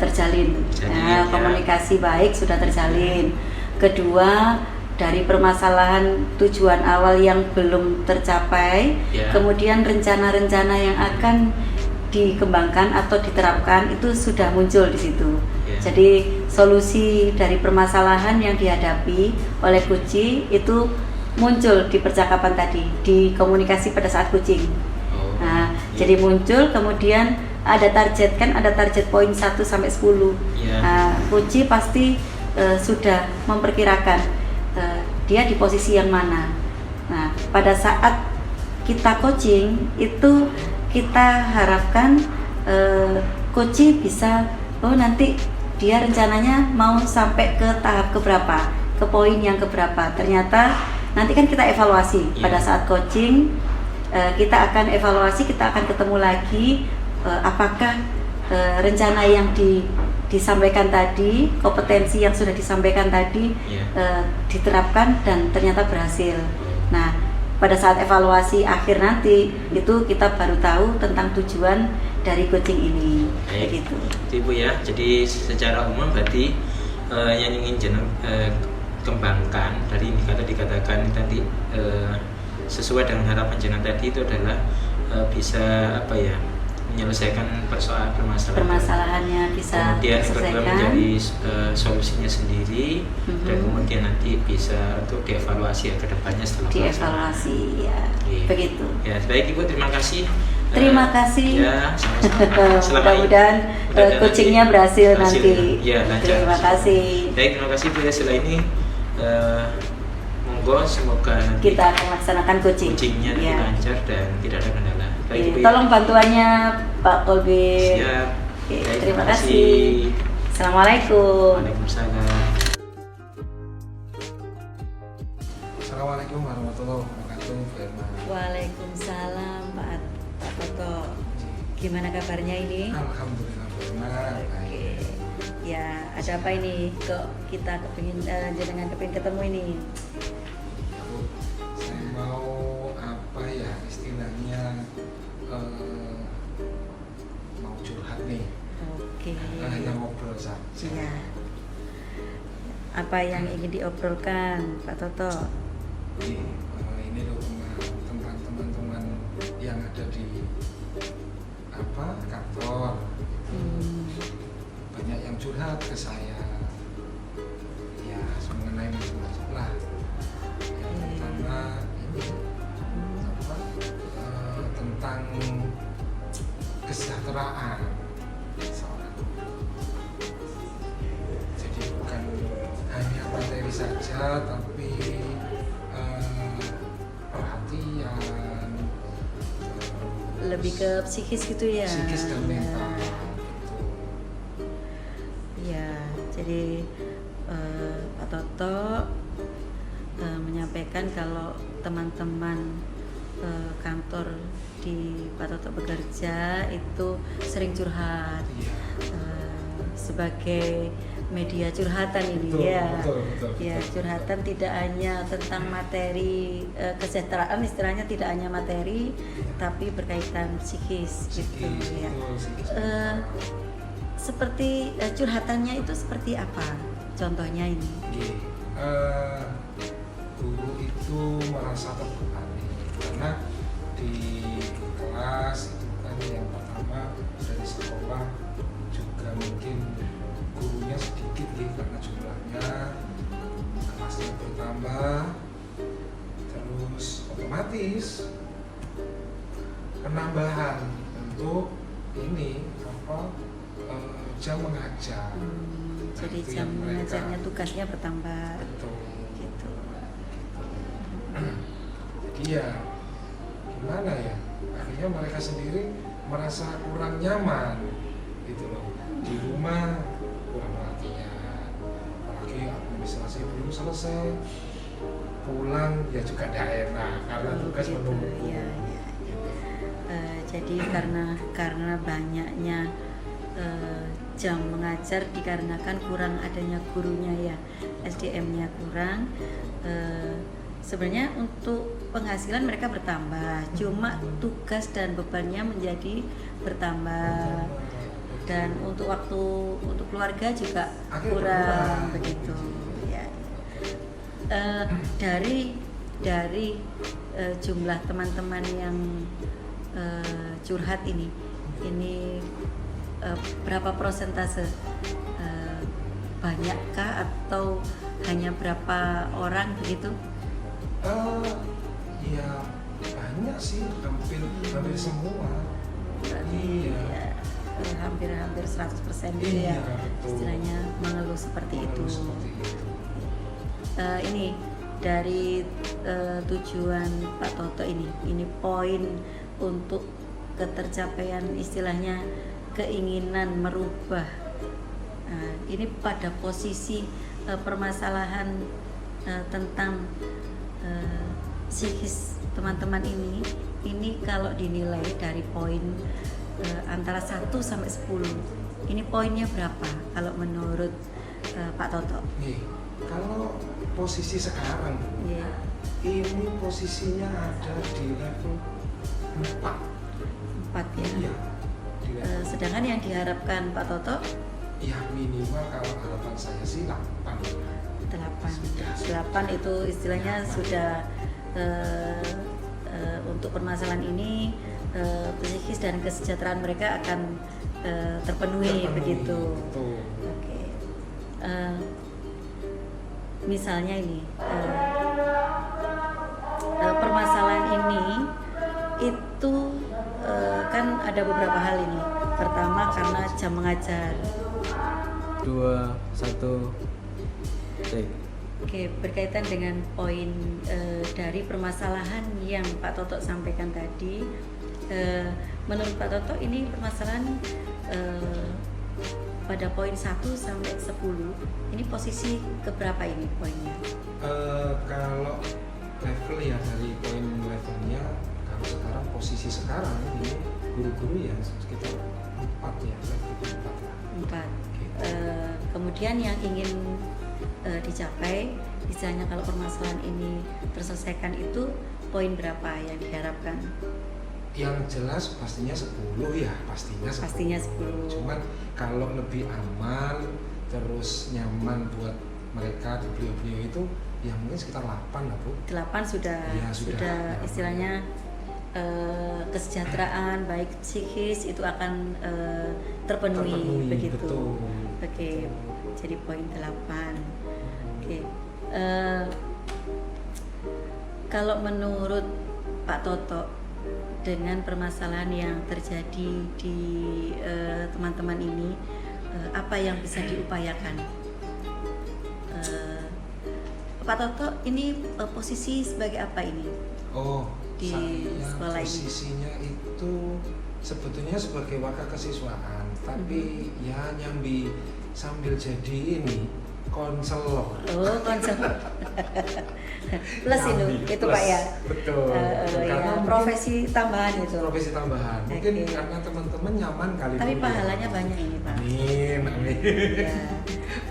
terjalin. Ya. Komunikasi baik sudah terjalin. Kedua, dari permasalahan tujuan awal yang belum tercapai, kemudian rencana-rencana yang akan dikembangkan atau diterapkan itu sudah muncul di situ. Jadi solusi dari permasalahan yang dihadapi oleh kucing itu muncul di percakapan tadi, di komunikasi pada saat kucing. Oh, Nah, iya. jadi muncul, kemudian ada target, kan ada target poin 1 sampai 10. Iya. Nah, kucing pasti sudah memperkirakan dia di posisi yang mana. Nah, pada saat kita coaching itu kita harapkan coaching bisa, oh nanti dia rencananya mau sampai ke tahap keberapa, ke poin yang keberapa. Ternyata nanti kan kita evaluasi pada saat coaching, kita akan evaluasi, kita akan ketemu lagi apakah rencana yang disampaikan tadi, kompetensi yang sudah disampaikan tadi diterapkan dan ternyata berhasil. Nah, pada saat evaluasi akhir nanti itu kita baru tahu tentang tujuan dari coaching ini. Baik, Begitu. itu Ibu ya. Jadi secara umum berarti yang ingin kembangkan dari indikator dikatakan tadi sesuai dengan harapan jenengan tadi itu adalah bisa apa ya, menyelesaikan permasalahannya bisa kemudian yang kedua diselesaikan. menjadi solusinya sendiri dan kemudian nanti bisa untuk dievaluasi ya ke depannya setelah Dievaluasi ya. Iya. Begitu. Ya, baik Ibu, terima kasih. Terima kasih. Ya, sama-sama. Mudah-mudahan coachingnya berhasil nanti. Ya, lancar. Terima kasih. Baik, terima kasih Bu ya. Setelah ini monggo semoga nanti Kita akan melaksanakan coaching. coachingnya nanti Ya. lancar dan tidak ada kendala. Baik, Oke, Ibu ya. tolong bantuannya Pak Kolbe. Siap. Oke, Baik, terima kasih. Assalamualaikum. Waalaikumsalam. Assalamualaikum warahmatullahi wabarakatuh, Bu Herma. Waalaikumsalam Pak Toto. Gimana kabarnya ini? Alhamdulillah, Bu Herma. Oke. Baik. Ya, ada apa ini? Kok kita kepingin jenengan kepingin ketemu ini? Bu, saya mau apa ya istilahnya, mau curhat nih. Oke. Hanya ngobrol saja. Ya. Apa yang ingin diobrolkan, Pak Toto? Ini loh tentang teman-teman yang ada di kantor. Banyak yang curhat ke saya, ya mengenai macam-macam lah. Yang pertama ini tentang kesejahteraan seorang guru. Jadi bukan hanya materi saja, tapi perhatian, Lebih ke psikis gitu ya? psikis dan mental. Ya, jadi Pak Toto menyampaikan kalau teman-teman kantor di Pak Toto bekerja itu sering curhat. Iya. Sebagai media curhatan ini. Betul, ya. betul. Ya, curhatan tidak hanya tentang materi kesejahteraan, istilahnya tidak hanya materi, tapi berkaitan psikis gitu ya. Betul, psikis. Seperti curhatannya itu seperti apa? Contohnya ini. Gini, guru itu merasa terbebani karena di kelas itu kan yang pertama dari sekolah juga mungkin gurunya sedikit ya, karena jumlahnya kelasnya bertambah, terus otomatis penambahan untuk ini jam mengajar. Jadi Itu jam yang mereka- mengajarnya tugasnya bertambah Betul. gitu. Jadi ya gimana ya, akhirnya mereka sendiri merasa kurang nyaman gitu loh, di rumah kurang perhatian, apalagi administrasi belum selesai, pulang ya juga tidak enak karena tugas Gitu, menumpuk. ya, ya. Jadi karena banyaknya jam mengajar dikarenakan kurang adanya gurunya ya, SDM-nya kurang. Sebenarnya untuk penghasilan mereka bertambah, cuma tugas dan bebannya menjadi bertambah, dan untuk waktu untuk keluarga juga Akhirnya kurang kurang. begitu ya. Dari jumlah teman-teman yang curhat ini berapa persentase banyakkah atau hanya berapa orang begitu? Ya banyak sih, hampir semua. Berarti Iya. ya, hampir 100% gitu ya, Iya, betul. istilahnya mengeluh seperti itu. Seperti itu. Ini dari tujuan Pak Toto ini poin untuk ketercapaian istilahnya keinginan merubah. Nah, ini pada posisi permasalahan tentang psikis teman-teman ini kalau dinilai dari poin antara 1 sampai 10, ini poinnya berapa kalau menurut Pak Toto? Nih, kalau posisi sekarang Iya. ini posisinya ada di level 4. 4 ya. Iya. Di level Sedangkan yang diharapkan Pak Toto ya minimal kalau harapan saya sih 8. 8 itu istilahnya sudah untuk permasalahan ini psikis dan kesejahteraan mereka akan terpenuhi begitu. Betul. Oke. Misalnya ini permasalahan ini itu kan ada beberapa hal ini. Pertama karena jam mengajar. 2, 1, take. Oke, berkaitan dengan poin dari permasalahan yang Pak Toto sampaikan tadi, menurut Pak Toto ini permasalahan pada poin 1 sampai 10, ini posisi keberapa ini poinnya? Kalau level ya dari poin levelnya, kalau sekarang posisi sekarang ini guru-guru ya sekitar 4 ya, level 4 lah. 4. Kemudian yang ingin dicapai, misalnya kalau permasalahan ini terselesaikan itu poin berapa yang diharapkan? Yang jelas pastinya 10 ya, pastinya 10. Pastinya 10. Cuman kalau lebih aman terus nyaman buat mereka di beliau-beliau itu ya mungkin sekitar 8 lah Bu. 8 sudah Iya, sudah. istilahnya kesejahteraan baik psikis itu akan terpenuhi begitu. Betul. Oke, jadi poin 8. Oke. Kalau menurut Pak Toto dengan permasalahan yang terjadi di teman-teman ini, apa yang bisa diupayakan? Pak Toto ini posisi sebagai apa ini? Oh, Di saya sekolah ini. posisinya itu sebetulnya sebagai wakil kesiswaan, tapi ya nyambi sambil jadi ini konselor. Oh, konsep plus itu Pak ya. Betul. Ya, profesi tambahan itu. Profesi tambahan. Mungkin Oke. karena teman-teman nyaman kali. Tapi Bu, ya. pahalanya banyak ini Pak. Amin, amin. Ya.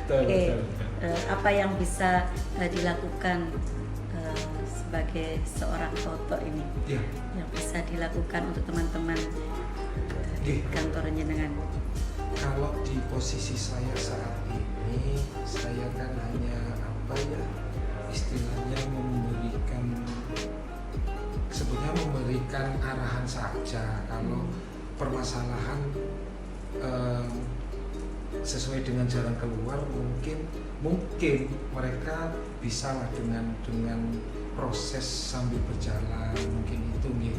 Betul, Oke, betul. apa yang bisa dilakukan sebagai seorang Toto ini? Ya, Yang bisa dilakukan untuk teman-teman di Oke. kantor jenengan? kalau di posisi saya saat ini, saya kan hanya apa ya, istilahnya memberikan arahan saja. Kalau permasalahan sesuai dengan jalan keluar, mungkin mereka bisa lah dengan proses sambil berjalan, mungkin itu nih.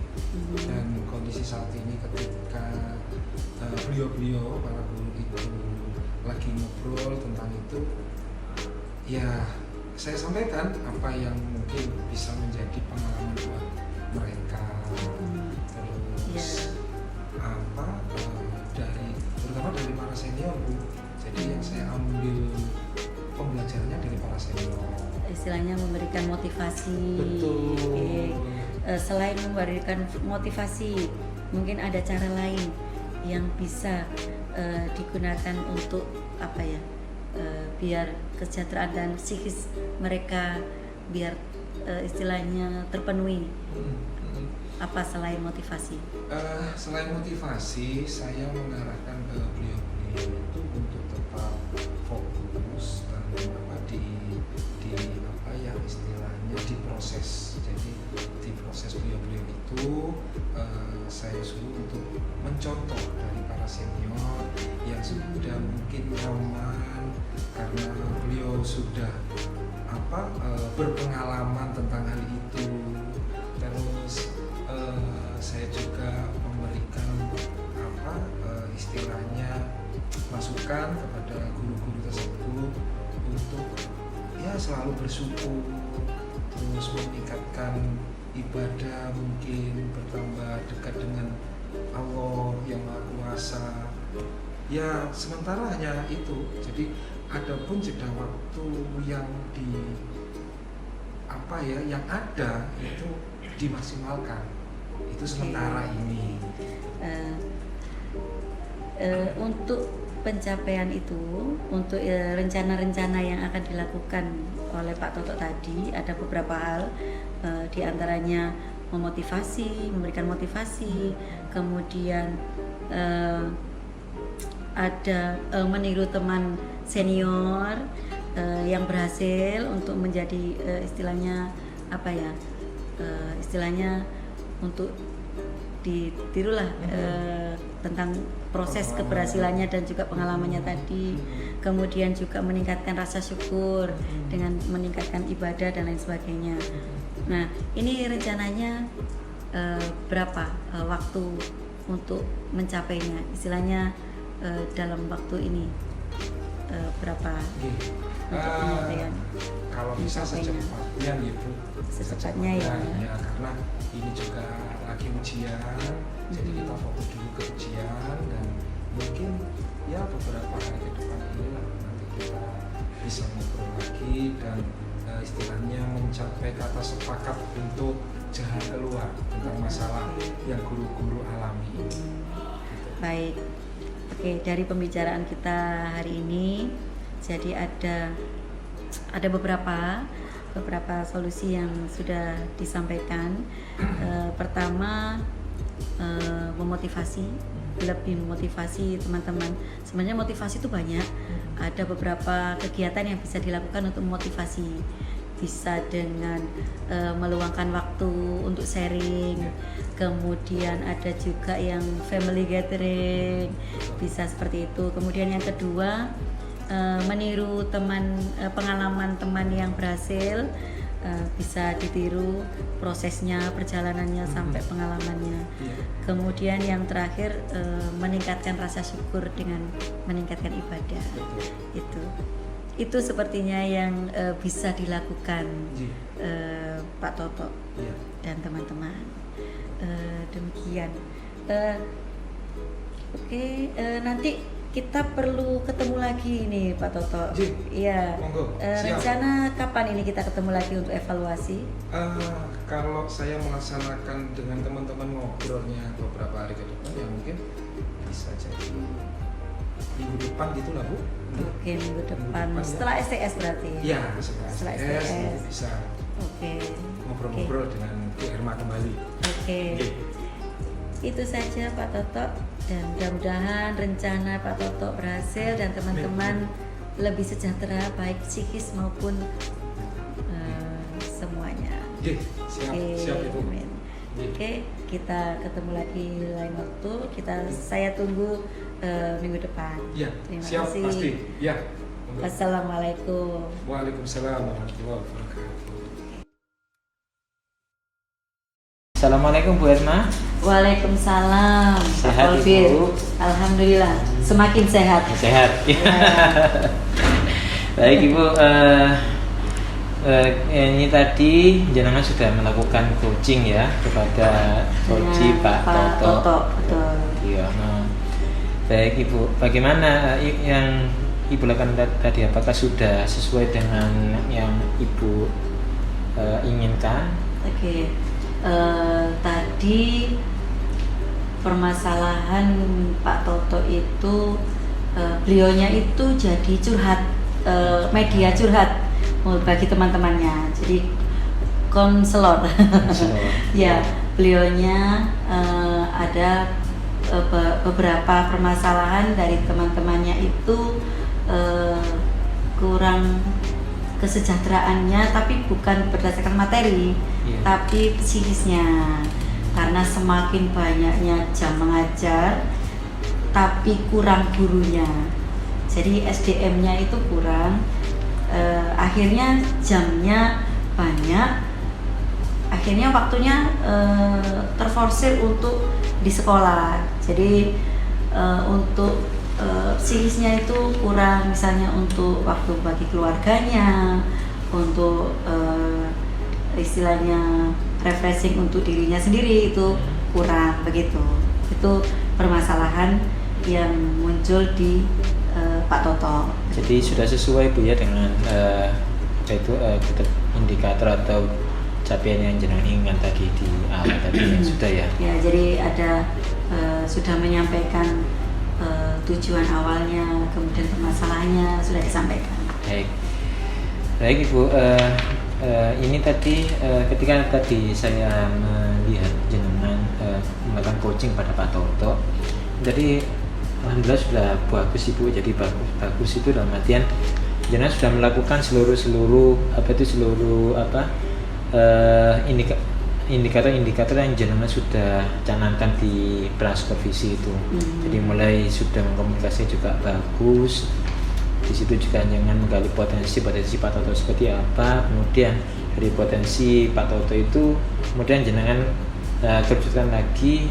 Dan kondisi saat ini ketika beliau-beliau para guru itu lagi ngobrol tentang itu, ya saya sampaikan apa yang mungkin bisa menjadi pengalaman buat mereka. Terus terutama dari para senior Bu. Jadi yang saya ambil pembelajarannya dari para senior. Istilahnya memberikan motivasi. Betul. Oke. Selain memberikan motivasi, mungkin ada cara lain yang bisa digunakan untuk apa ya, biar kesejahteraan dan psikis mereka biar istilahnya terpenuhi. Apa selain motivasi? Selain motivasi, saya mengarahkan ke beliau-beliau itu untuk tetap fokus dan istilahnya di proses. Jadi di proses beliau-beliau itu saya suruh untuk mencontoh dari para senior yang sudah mungkin nyaman karena sudah berpengalaman tentang hal itu. Terus saya juga memberikan istilahnya masukan kepada guru-guru tersebut untuk ya selalu bersyukur, terus meningkatkan ibadah, mungkin bertambah dekat dengan Allah yang Maha Kuasa. Ya sementara hanya itu. Jadi adapun jeda waktu yang yang ada itu dimaksimalkan. Itu sementara ini. Untuk pencapaian itu, untuk rencana-rencana yang akan dilakukan oleh Pak Toto tadi, ada beberapa hal, diantaranya memberikan motivasi, kemudian ada meniru teman senior yang berhasil untuk menjadi istilahnya untuk ditirulah tentang proses keberhasilannya dan juga pengalamannya tadi. Kemudian juga meningkatkan rasa syukur dengan meningkatkan ibadah dan lain sebagainya. Nah, ini rencananya berapa waktu untuk mencapainya? Istilahnya dalam waktu ini berapa untuk penyampaian? Kalau bisa secepatnya gitu. Secepatnya ya. Karena ini juga lagi ujian, jadi kita fokus dulu ke ujian dan mungkin ya beberapa hari ke depan inilah nanti kita bisa ngobrol lagi dan istilahnya mencapai kata sepakat untuk jalan keluar tentang masalah yang guru-guru alami. Baik. Oke, dari pembicaraan kita hari ini, jadi ada beberapa solusi yang sudah disampaikan. Pertama, lebih memotivasi teman-teman. Sebenarnya motivasi itu banyak. Ada beberapa kegiatan yang bisa dilakukan untuk memotivasi. Bisa dengan meluangkan waktu untuk sharing. Kemudian ada juga yang family gathering, bisa seperti itu. Kemudian yang kedua, meniru pengalaman teman yang berhasil, bisa ditiru prosesnya, perjalanannya sampai pengalamannya. Kemudian yang terakhir, meningkatkan rasa syukur dengan meningkatkan ibadah. Itu sepertinya yang bisa dilakukan Pak Toto dan teman-teman. Demikian. Nanti kita perlu ketemu lagi nih Pak Toto. Iya. Rencana kapan ini kita ketemu lagi untuk evaluasi? Kalau saya melaksanakan dengan teman-teman ngobrolnya beberapa hari ke depan, ya mungkin bisa jadi minggu depan gitu lah Bu. Oke, minggu depan. Setelah STS berarti? Iya, setelah STS bisa. Oke. Ngobrol-ngobrol dengan Bu Herma kembali. Oke. Itu saja Pak Toto, dan mudah-mudahan rencana Pak Toto berhasil dan teman-teman lebih sejahtera baik psikis maupun semuanya. Siap Ibu. Oke, kita ketemu lagi lain waktu. Saya tunggu minggu depan. Terima kasih. Pasti. Ya. Wassalamualaikum. Waalaikumsalam warahmatullahi wabarakatuh. Assalamualaikum Bu Herma. Waalaikumsalam. Sehat Ibu? Alhamdulillah, semakin sehat. Sehat. Baik Ibu, ini tadi jenengan sudah melakukan coaching ya kepada coach Pak Toto. Betul. Iya. Baik Ibu, bagaimana yang Ibu lakukan tadi? Apakah sudah sesuai dengan yang Ibu inginkan? Oke. Tadi permasalahan Pak Toto itu beliaunya itu jadi curhat, media curhat bagi teman-temannya, jadi konselor. Ya, beliaunya ada beberapa permasalahan dari teman-temannya itu kurang kesejahteraannya, tapi bukan berdasarkan materi, tapi psikisnya, karena semakin banyaknya jam mengajar tapi kurang gurunya, jadi SDM-nya itu kurang. akhirnya jamnya banyak, akhirnya waktunya terforsir untuk di sekolah. Jadi untuk psikisnya itu kurang, misalnya untuk waktu bagi keluarganya, untuk istilahnya refreshing untuk dirinya sendiri itu kurang begitu. Itu permasalahan yang muncul di Pak Toto. Jadi sudah sesuai Bu ya dengan indikator atau capaian yang jenengan inginkan tadi di awal tadi yang sudah ya. Ya, jadi ada sudah menyampaikan tujuan awalnya, kemudian permasalahannya sudah disampaikan. Baik Ibu, ini tadi ketika tadi saya melihat jenengan melakukan coaching pada Pak Toto, jadi alhamdulillah sudah bagus Ibu. Jadi bagus itu dalam artian jenengan sudah melakukan seluruh indikator yang jenengan sudah canangkan di prasupervisi itu. Jadi mulai sudah mengkomunikasi juga bagus. Di situ juga jangan menggali potensi Pak Toto seperti apa. Kemudian dari potensi Pak Toto itu kemudian jenengan kerucutkan lagi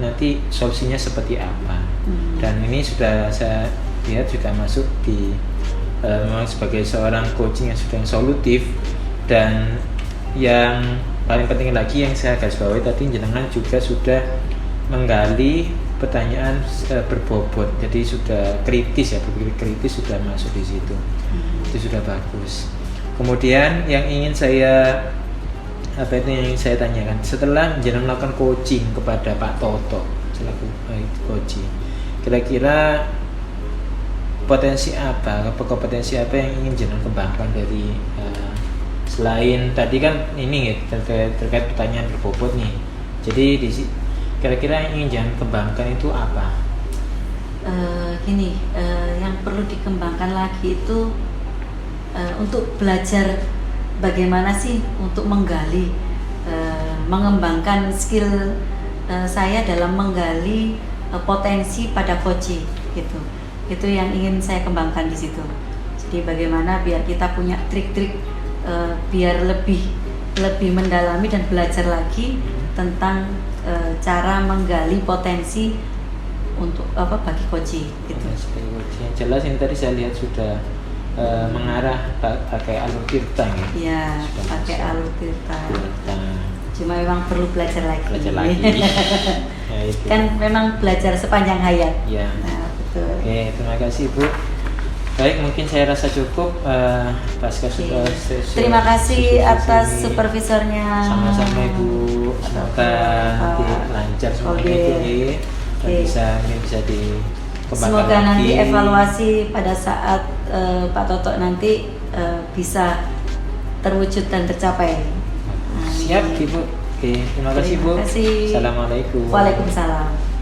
nanti solusinya seperti apa. Dan ini sudah saya lihat juga masuk di memang sebagai seorang coaching yang sudah solutif. Dan yang paling penting lagi yang saya garis bawahi tadi, jenengan juga sudah menggali pertanyaan berbobot, jadi sudah kritis ya, berpikir kritis sudah masuk di situ. Itu sudah bagus. Kemudian yang ingin saya tanyakan, setelah jenengan melakukan coaching kepada Pak Toto selaku coaching, kira-kira kompetensi apa yang ingin jenengan kembangkan dari selain tadi kan ini terkait pertanyaan berbobot nih. Jadi kira-kira yang ingin jangan kembangkan itu apa? Yang perlu dikembangkan lagi itu untuk belajar bagaimana sih untuk menggali, mengembangkan skill saya dalam menggali potensi pada coaching gitu. Itu yang ingin saya kembangkan di situ. Jadi bagaimana biar kita punya trik-trik biar lebih mendalami dan belajar lagi tentang cara menggali potensi untuk bagi coaching gitu. Yang jelas ini tadi saya lihat sudah mengarah pakai alur tirta ya. Iya, pakai alur tirta. Cuma memang perlu belajar lagi. Ya, itu. Kan memang belajar sepanjang hayat. Ya. Nah, betul. Oke, terima kasih Bu. Baik, mungkin saya rasa cukup. Pasca sudah terima kasih atas supervisornya. Sama-sama Ibu. Semoga nanti lancar semuanya Ibu. Dan bisa dikembangkan. Semoga lagi. nanti evaluasi pada saat Pak Toto nanti bisa terwujud dan tercapai. Siap Ibu. Oke, terima kasih Bu. Terima kasih. Assalamualaikum. Waalaikumsalam.